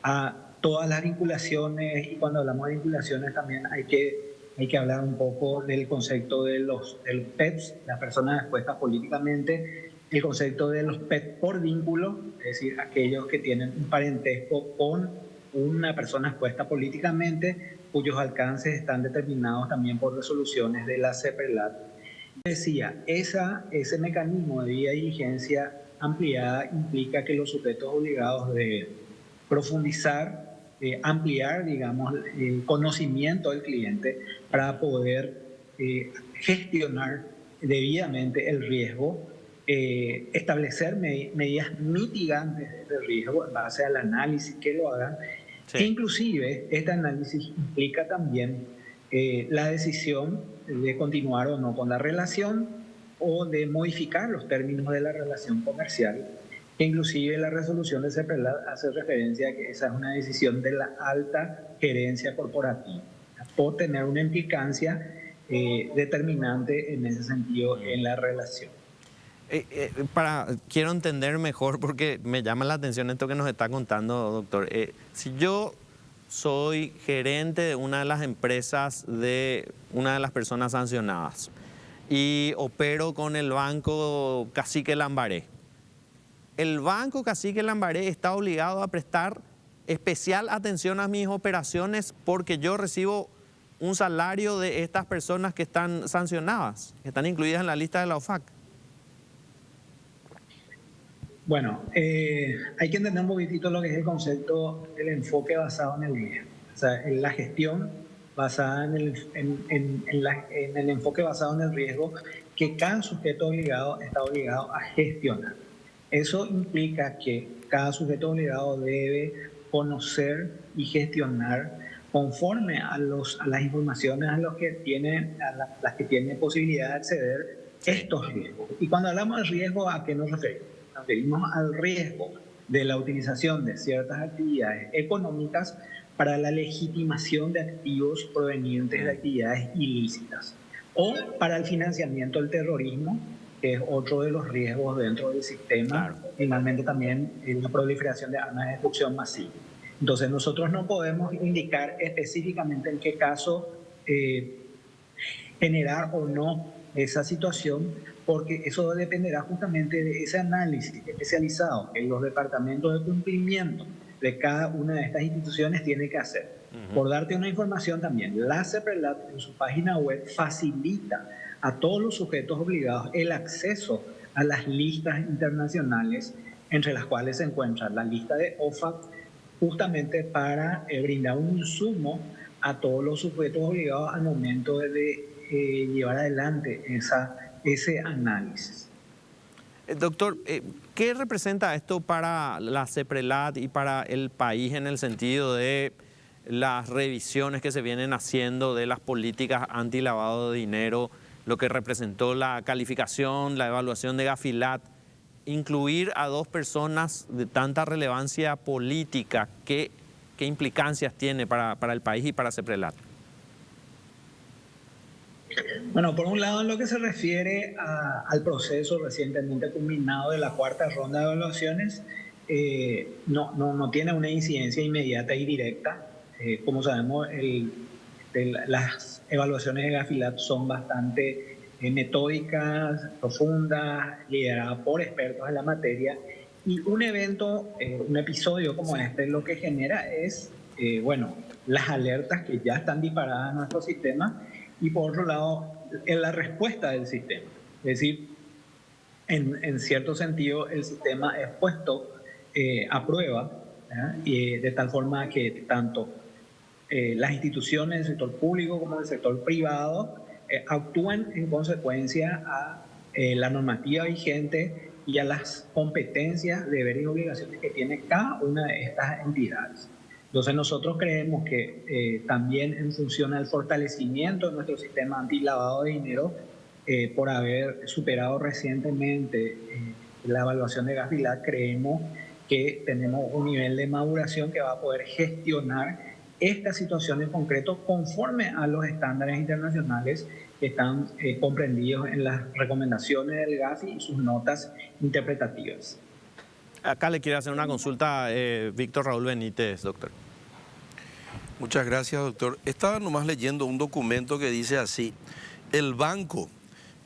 a todas las vinculaciones, y cuando hablamos de vinculaciones también hay que hablar un poco del concepto de los PEPs, las personas expuestas políticamente, el concepto de los PEP por vínculo, es decir, aquellos que tienen un parentesco con una persona expuesta políticamente, cuyos alcances están determinados también por resoluciones de la CEPRELAT. Decía, ese mecanismo de debida diligencia ampliada implica que los sujetos obligados de profundizar, ampliar, digamos, el conocimiento del cliente para poder gestionar debidamente el riesgo, establecer medidas mitigantes de riesgo en base al análisis que lo hagan. Sí. Inclusive, este análisis implica también la decisión de continuar o no con la relación o de modificar los términos de la relación comercial. Inclusive la resolución de CEPRELAT hace referencia a que esa es una decisión de la alta gerencia corporativa, por tener una implicancia determinante en ese sentido en la relación. Quiero entender mejor, porque me llama la atención esto que nos está contando, doctor. Si yo soy gerente de una de las empresas de una de las personas sancionadas y opero con el banco Cacique Lambaré, el banco Cacique Lambaré está obligado a prestar especial atención a mis operaciones porque yo recibo un salario de estas personas que están sancionadas, que están incluidas en la lista de la OFAC. Bueno, hay que entender un poquitito lo que es el concepto del enfoque basado en el riesgo. O sea, en la gestión basada en el enfoque basado en el riesgo que cada sujeto obligado está obligado a gestionar. Eso implica que cada sujeto obligado debe conocer y gestionar conforme a las informaciones a las que tiene posibilidad de acceder, estos riesgos. Y cuando hablamos de riesgo, ¿a qué nos referimos? Nos referimos al riesgo de la utilización de ciertas actividades económicas para la legitimación de activos provenientes de actividades ilícitas o para el financiamiento del terrorismo, que es otro de los riesgos dentro del sistema. Claro. Finalmente también la proliferación de armas de destrucción masiva. Entonces nosotros no podemos indicar específicamente en qué caso generar o no esa situación, porque eso dependerá justamente de ese análisis especializado que los departamentos de cumplimiento de cada una de estas instituciones tiene que hacer. Por darte una información también, la CEPRELAT en su página web facilita a todos los sujetos obligados el acceso a las listas internacionales, entre las cuales se encuentra la lista de OFAC, justamente para brindar un insumo a todos los sujetos obligados al momento de llevar adelante ese análisis. Doctor, ¿qué representa esto para la CEPRELAT y para el país en el sentido de las revisiones que se vienen haciendo de las políticas anti-lavado de dinero, lo que representó la calificación, la evaluación de Gafilat? Incluir a dos personas de tanta relevancia política, ¿qué implicancias tiene para el país y para CEPRELAT? Bueno, por un lado, en lo que se refiere al proceso recientemente culminado de la cuarta ronda de evaluaciones, no tiene una incidencia inmediata y directa. Como sabemos, las evaluaciones de Gafilat son bastante metódicas, profundas, lideradas por expertos en la materia. Y un evento, un episodio como este, lo que genera es, las alertas que ya están disparadas en nuestro sistema, y por otro lado, en la respuesta del sistema. Es decir, en cierto sentido, el sistema es puesto a prueba, y de tal forma que tanto las instituciones del sector público como del sector privado actúan en consecuencia a la normativa vigente y a las competencias, deberes y obligaciones que tiene cada una de estas entidades. Entonces nosotros creemos que también en función al fortalecimiento de nuestro sistema anti-lavado de dinero, por haber superado recientemente la evaluación de Gafilat, creemos que tenemos un nivel de maduración que va a poder gestionar esta situación en concreto conforme a los estándares internacionales que están comprendidos en las recomendaciones del GAFI y sus notas interpretativas. Acá le quiero hacer una consulta Víctor Raúl Benítez, doctor. Muchas gracias, doctor. Estaba nomás leyendo un documento que dice así: el banco,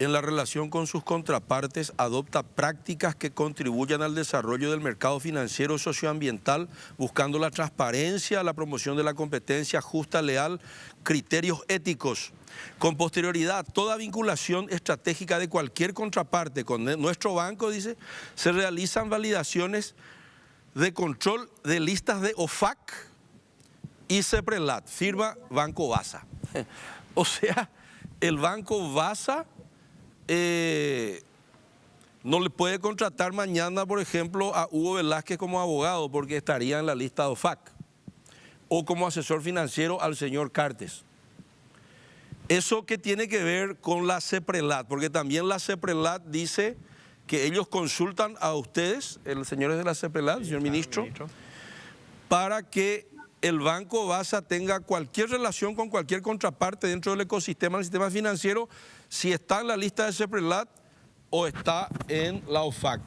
en la relación con sus contrapartes, adopta prácticas que contribuyan al desarrollo del mercado financiero socioambiental, buscando la transparencia, la promoción de la competencia justa, leal, criterios éticos. Con posterioridad, toda vinculación estratégica de cualquier contraparte con nuestro banco, dice, se realizan validaciones de control de listas de OFAC y CEPRELAT, firma Banco Basa. O sea, el Banco Basa no le puede contratar mañana, por ejemplo, a Hugo Velázquez como abogado porque estaría en la lista de OFAC, o como asesor financiero al señor Cartes. ¿Eso qué tiene que ver con la CEPRELAT? Porque también la CEPRELAT dice que ellos consultan a ustedes, los señores de la CEPRELAT, señor ministro, para que el Banco Basa tenga cualquier relación con cualquier contraparte dentro del ecosistema, del sistema financiero, si está en la lista de CEPRELAT o está en la OFAC.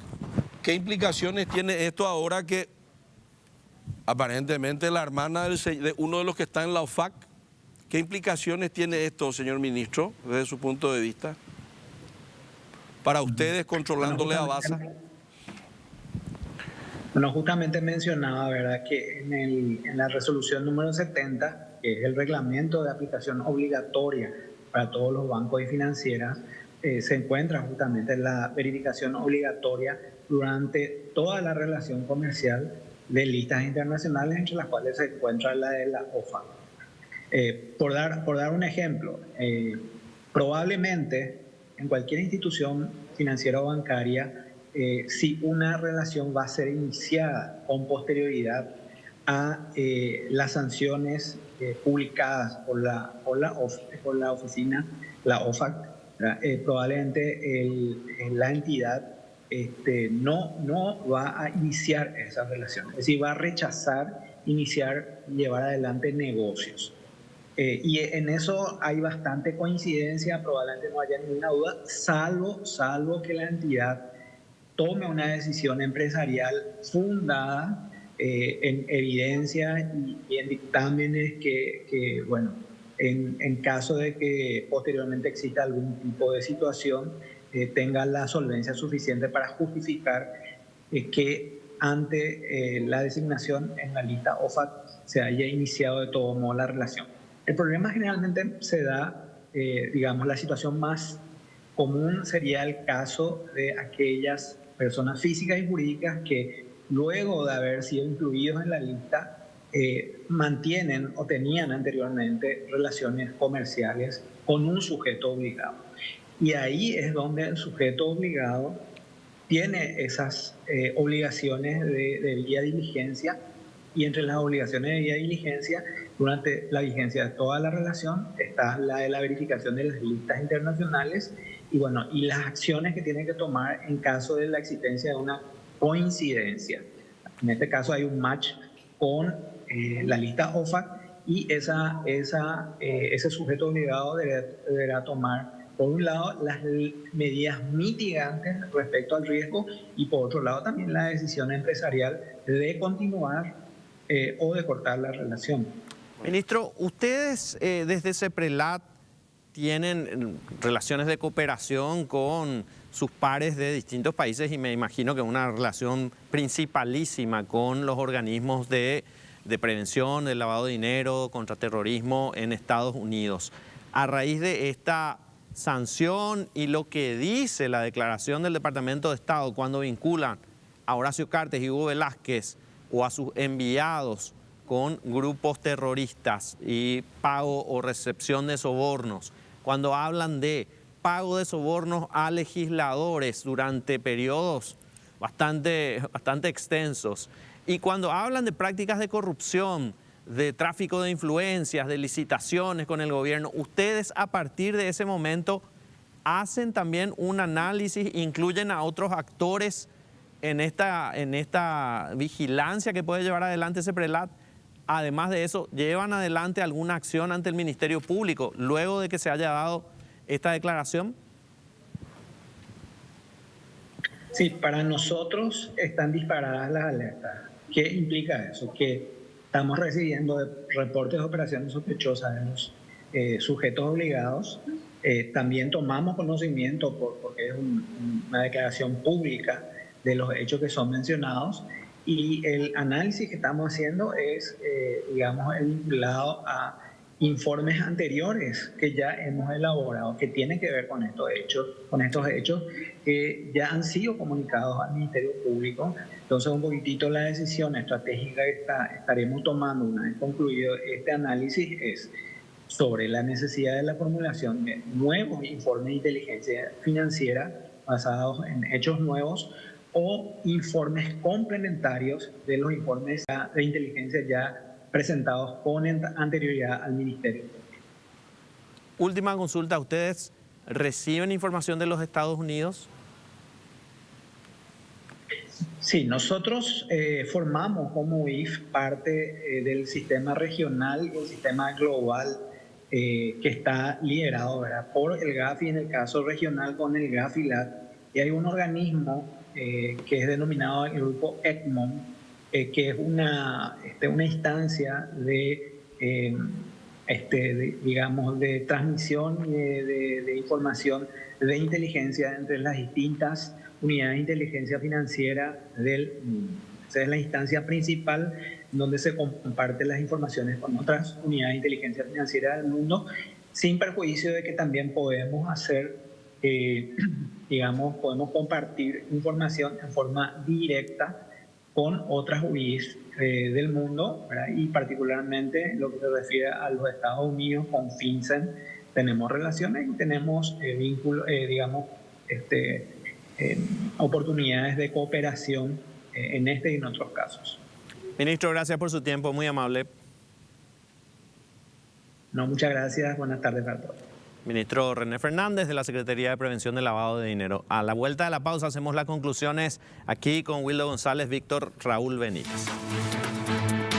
¿Qué implicaciones tiene esto ahora que aparentemente la hermana de uno de los que está en la OFAC? ¿Qué implicaciones tiene esto, señor ministro, desde su punto de vista, para ustedes controlándole a Basa? Bueno, justamente mencionaba, ¿verdad?, que en la resolución número 70, que es el reglamento de aplicación obligatoria para todos los bancos y financieras, se encuentra justamente la verificación obligatoria durante toda la relación comercial de listas internacionales, entre las cuales se encuentra la de la OFAC. Por dar un ejemplo, probablemente en cualquier institución financiera o bancaria, si una relación va a ser iniciada con posterioridad a las sanciones publicadas por la oficina, la OFAC, probablemente la entidad no va a iniciar esas relaciones, es decir, va a rechazar llevar adelante negocios. Y en eso hay bastante coincidencia, probablemente no haya ninguna duda, salvo que la entidad tome una decisión empresarial fundada en evidencia y en dictámenes que bueno, en caso de que posteriormente exista algún tipo de situación, tenga la solvencia suficiente para justificar que ante la designación en la lista OFAC se haya iniciado de todo modo la relación. El problema generalmente se da, digamos, la situación más común sería el caso de aquellas personas físicas y jurídicas que luego de haber sido incluidos en la lista mantienen o tenían anteriormente relaciones comerciales con un sujeto obligado. Y ahí es donde el sujeto obligado tiene esas obligaciones de debida diligencia, y entre las obligaciones de debida diligencia, durante la vigencia de toda la relación, está la de la verificación de las listas internacionales y, bueno, y las acciones que tiene que tomar en caso de la existencia de una coincidencia. En este caso hay un match con la lista OFAC y ese sujeto obligado deberá tomar, por un lado, las medidas mitigantes respecto al riesgo y, por otro lado, también la decisión empresarial de continuar o de cortar la relación. Ministro, ustedes desde CEPRELAT tienen relaciones de cooperación con sus pares de distintos países y me imagino que una relación principalísima con los organismos de prevención del lavado de dinero, contra terrorismo en Estados Unidos. A raíz de esta sanción y lo que dice la declaración del Departamento de Estado cuando vinculan a Horacio Cartes y Hugo Velázquez o a sus enviados con grupos terroristas y pago o recepción de sobornos, cuando hablan de pago de sobornos a legisladores durante periodos bastante extensos, y cuando hablan de prácticas de corrupción, de tráfico de influencias, de licitaciones con el gobierno, ustedes a partir de ese momento hacen también un análisis, incluyen a otros actores en esta vigilancia que puede llevar adelante CEPRELAT. Además de eso, ¿llevan adelante alguna acción ante el Ministerio Público luego de que se haya dado esta declaración? Sí, para nosotros están disparadas las alertas. ¿Qué implica eso? Que estamos recibiendo reportes de operaciones sospechosas de los sujetos obligados. También tomamos conocimiento, porque es una declaración pública, de los hechos que son mencionados, y el análisis que estamos haciendo es, digamos, vinculado a informes anteriores que ya hemos elaborado, que tienen que ver con estos hechos que ya han sido comunicados al Ministerio Público. Entonces, un poquitito la decisión estratégica que estaremos tomando una vez concluido este análisis es sobre la necesidad de la formulación de nuevos informes de inteligencia financiera basados en hechos nuevos o informes complementarios de los informes de inteligencia ya presentados con anterioridad al Ministerio. Última consulta, ¿ustedes reciben información de los Estados Unidos? Sí, nosotros formamos como UIF parte del sistema regional y el sistema global que está liderado, ¿verdad?, por el GAFI, en el caso regional con el GAFILAT, y hay un organismo que es denominado el grupo ECMOM, que es una instancia digamos, de transmisión de información de inteligencia entre las distintas unidades de inteligencia financiera del mundo. Esa es la instancia principal donde se comparten las informaciones con otras unidades de inteligencia financiera del mundo, sin perjuicio de que también podemos hacer, digamos, podemos compartir información en forma directa con otras UIs del mundo, ¿verdad? Y particularmente lo que se refiere a los Estados Unidos, con FinCEN, tenemos relaciones y tenemos vínculos, digamos, oportunidades de cooperación en este y en otros casos. Ministro, gracias por su tiempo, muy amable. No, muchas gracias, buenas tardes para todos. ministro René Fernández de la Secretaría de Prevención del Lavado de Dinero. A la vuelta de la pausa hacemos las conclusiones aquí con Wildo González, Víctor Raúl Benítez.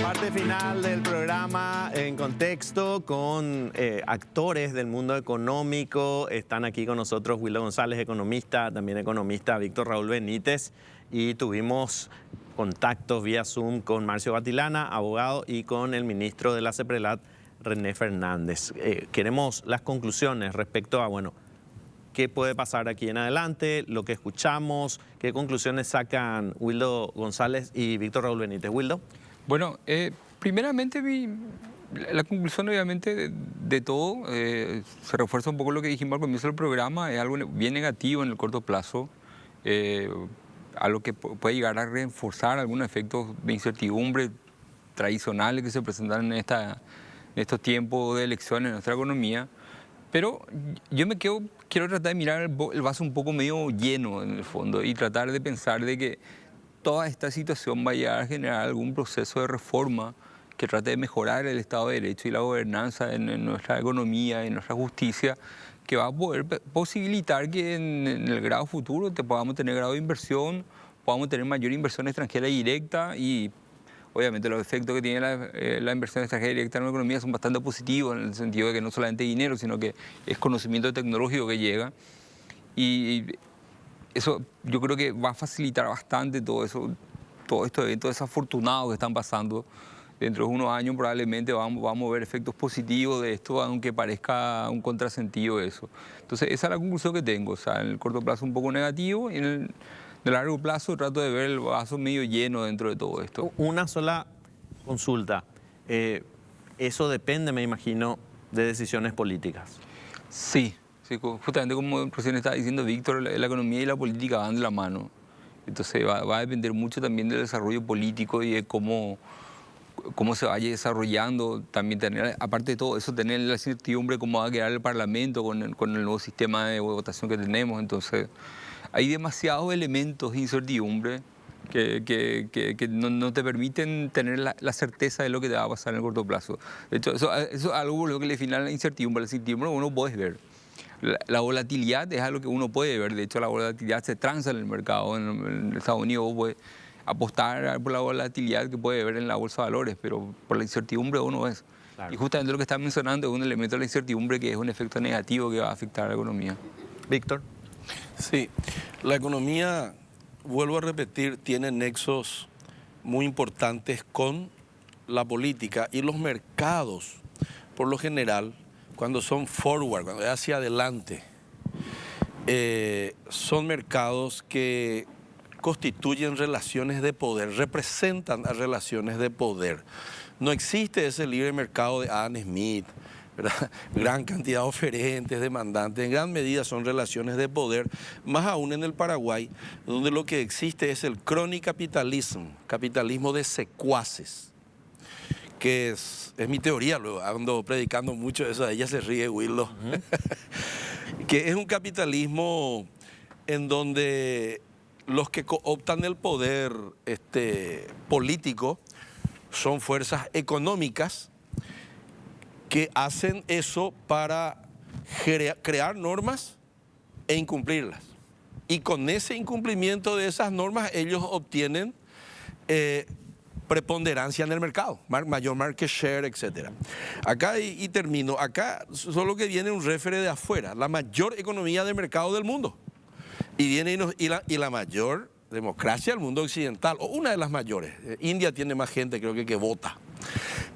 Parte final del programa en contexto con actores del mundo económico. Están aquí con nosotros Wildo González, economista, también economista Víctor Raúl Benítez, y tuvimos contactos vía Zoom con Marcio Batilana, abogado, y con el ministro de la CEPRELAT, René Fernández. Queremos las conclusiones respecto a, bueno, qué puede pasar aquí en adelante, lo que escuchamos, qué conclusiones sacan Wildo González y Víctor Raúl Benítez. Wildo. Bueno, primeramente la conclusión obviamente de todo se refuerza un poco lo que dijimos al comienzo del programa, es algo bien negativo en el corto plazo, algo que puede llegar a reforzar algunos efectos de incertidumbre tradicionales que se presentan en estos tiempos de elecciones en nuestra economía. Pero yo quiero tratar de mirar el vaso un poco medio lleno en el fondo y tratar de pensar de que toda esta situación va a llegar a generar algún proceso de reforma que trate de mejorar el Estado de Derecho y la gobernanza en nuestra economía, en nuestra justicia, que va a poder posibilitar que en el grado futuro podamos tener grado de inversión, podamos tener mayor inversión extranjera directa y obviamente los efectos que tiene la inversión extranjera directa en la economía son bastante positivos en el sentido de que no solamente dinero, sino que es conocimiento tecnológico que llega. Y eso yo creo que va a facilitar bastante todo eso, todos estos eventos desafortunados que están pasando. Dentro de unos años probablemente vamos a ver efectos positivos de esto, aunque parezca un contrasentido eso. Entonces esa es la conclusión que tengo. O sea, en el corto plazo un poco negativo y en el largo plazo trato de ver el vaso medio lleno dentro de todo esto. Una sola consulta. Eso depende, me imagino, de decisiones políticas. Sí. Sí, justamente como recién estaba diciendo Víctor, la economía y la política van de la mano. Entonces va a depender mucho también del desarrollo político y de cómo se vaya desarrollando. También tener, aparte de todo eso, tener la incertidumbre cómo va a quedar el Parlamento con el nuevo sistema de votación que tenemos. Entonces hay demasiados elementos de incertidumbre que no te permiten tener la certeza de lo que te va a pasar en el corto plazo. De hecho, eso es algo lo que le define la incertidumbre. La incertidumbre uno puede ver. La volatilidad es algo que uno puede ver. De hecho, la volatilidad se transa en el mercado. En Estados Unidos vos puedes apostar por la volatilidad que puede ver en la bolsa de valores, pero por la incertidumbre uno ves. Claro. Y justamente lo que está mencionando es un elemento de la incertidumbre que es un efecto negativo que va a afectar a la economía. Víctor. Sí, la economía, vuelvo a repetir, tiene nexos muy importantes con la política y los mercados, por lo general, cuando son forward, cuando es hacia adelante, son mercados que constituyen relaciones de poder, representan a relaciones de poder. No existe ese libre mercado de Adam Smith, ¿verdad? Gran cantidad de oferentes, demandantes, en gran medida son relaciones de poder, más aún en el Paraguay, donde lo que existe es el cronicapitalismo, capitalismo de secuaces, que es mi teoría, luego ando predicando mucho eso, ella se ríe, Wildo, que es un capitalismo en donde los que cooptan el poder político son fuerzas económicas que hacen eso para crear normas e incumplirlas. Y con ese incumplimiento de esas normas ellos obtienen preponderancia en el mercado, mayor market share, etc. Acá, y termino, acá solo que viene un refere de afuera, la mayor economía de mercado del mundo. Y viene y la mayor democracia del mundo occidental, o una de las mayores. India tiene más gente, creo que vota.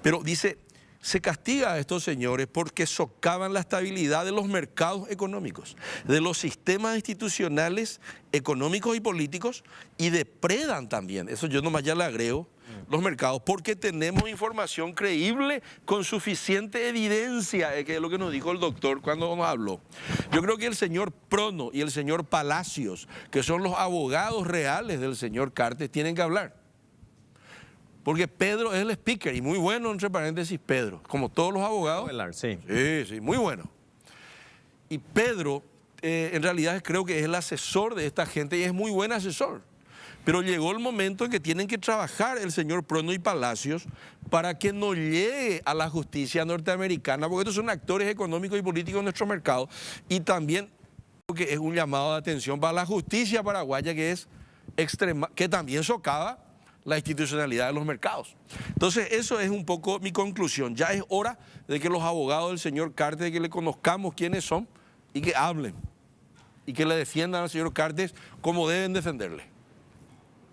Pero dice, se castiga a estos señores porque socavan la estabilidad de los mercados económicos, de los sistemas institucionales económicos y políticos, y depredan también, eso yo nomás ya le agrego, los mercados, porque tenemos información creíble con suficiente evidencia, que es lo que nos dijo el doctor cuando nos habló. Yo creo que el señor Prono y el señor Palacios, que son los abogados reales del señor Cartes, tienen que hablar. Porque Pedro es el speaker, y muy bueno, entre paréntesis, Pedro, como todos los abogados. Sí, sí, muy bueno. Y Pedro, en realidad creo que es el asesor de esta gente y es muy buen asesor. Pero llegó el momento en que tienen que trabajar el señor Prono y Palacios para que no llegue a la justicia norteamericana, porque estos son actores económicos y políticos de nuestro mercado, y también que es un llamado de atención para la justicia paraguaya, que es extrema, que también socava la institucionalidad de los mercados. Entonces, eso es un poco mi conclusión. Ya es hora de que los abogados del señor Cartes, que le conozcamos quiénes son y que hablen y que le defiendan al señor Cartes como deben defenderle.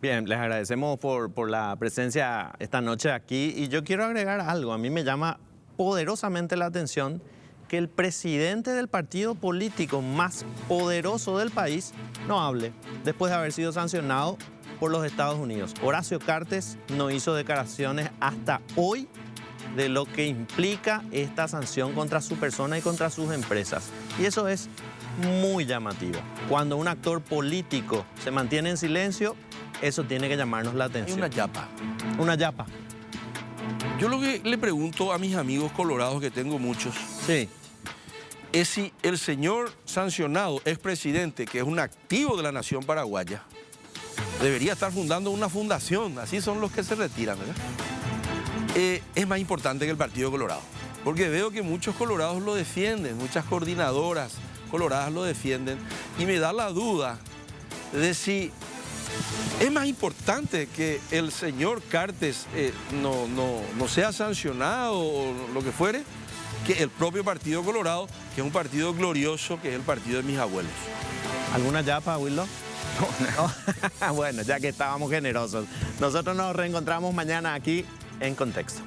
Bien, les agradecemos por la presencia esta noche aquí y yo quiero agregar algo. A mí me llama poderosamente la atención que el presidente del partido político más poderoso del país no hable después de haber sido sancionado por los Estados Unidos. Horacio Cartes no hizo declaraciones hasta hoy de lo que implica esta sanción contra su persona y contra sus empresas. Y eso es muy llamativo. Cuando un actor político se mantiene en silencio, eso tiene que llamarnos la atención. Una yapa. Una yapa. Yo lo que le pregunto a mis amigos colorados, que tengo muchos, Sí. es si el señor sancionado, expresidente, que es un activo de la nación paraguaya, debería estar fundando una fundación. Así son los que se retiran, ¿verdad? Es más importante que el Partido Colorado, porque veo que muchos colorados lo defienden, muchas coordinadoras coloradas lo defienden, y me da la duda de si es más importante que el señor Cartes no sea sancionado o lo que fuere, que el propio Partido Colorado, que es un partido glorioso, que es el partido de mis abuelos. ¿Alguna yapa, Willow? No. Bueno, ya que estábamos generosos. Nosotros nos reencontramos mañana aquí en Contexto.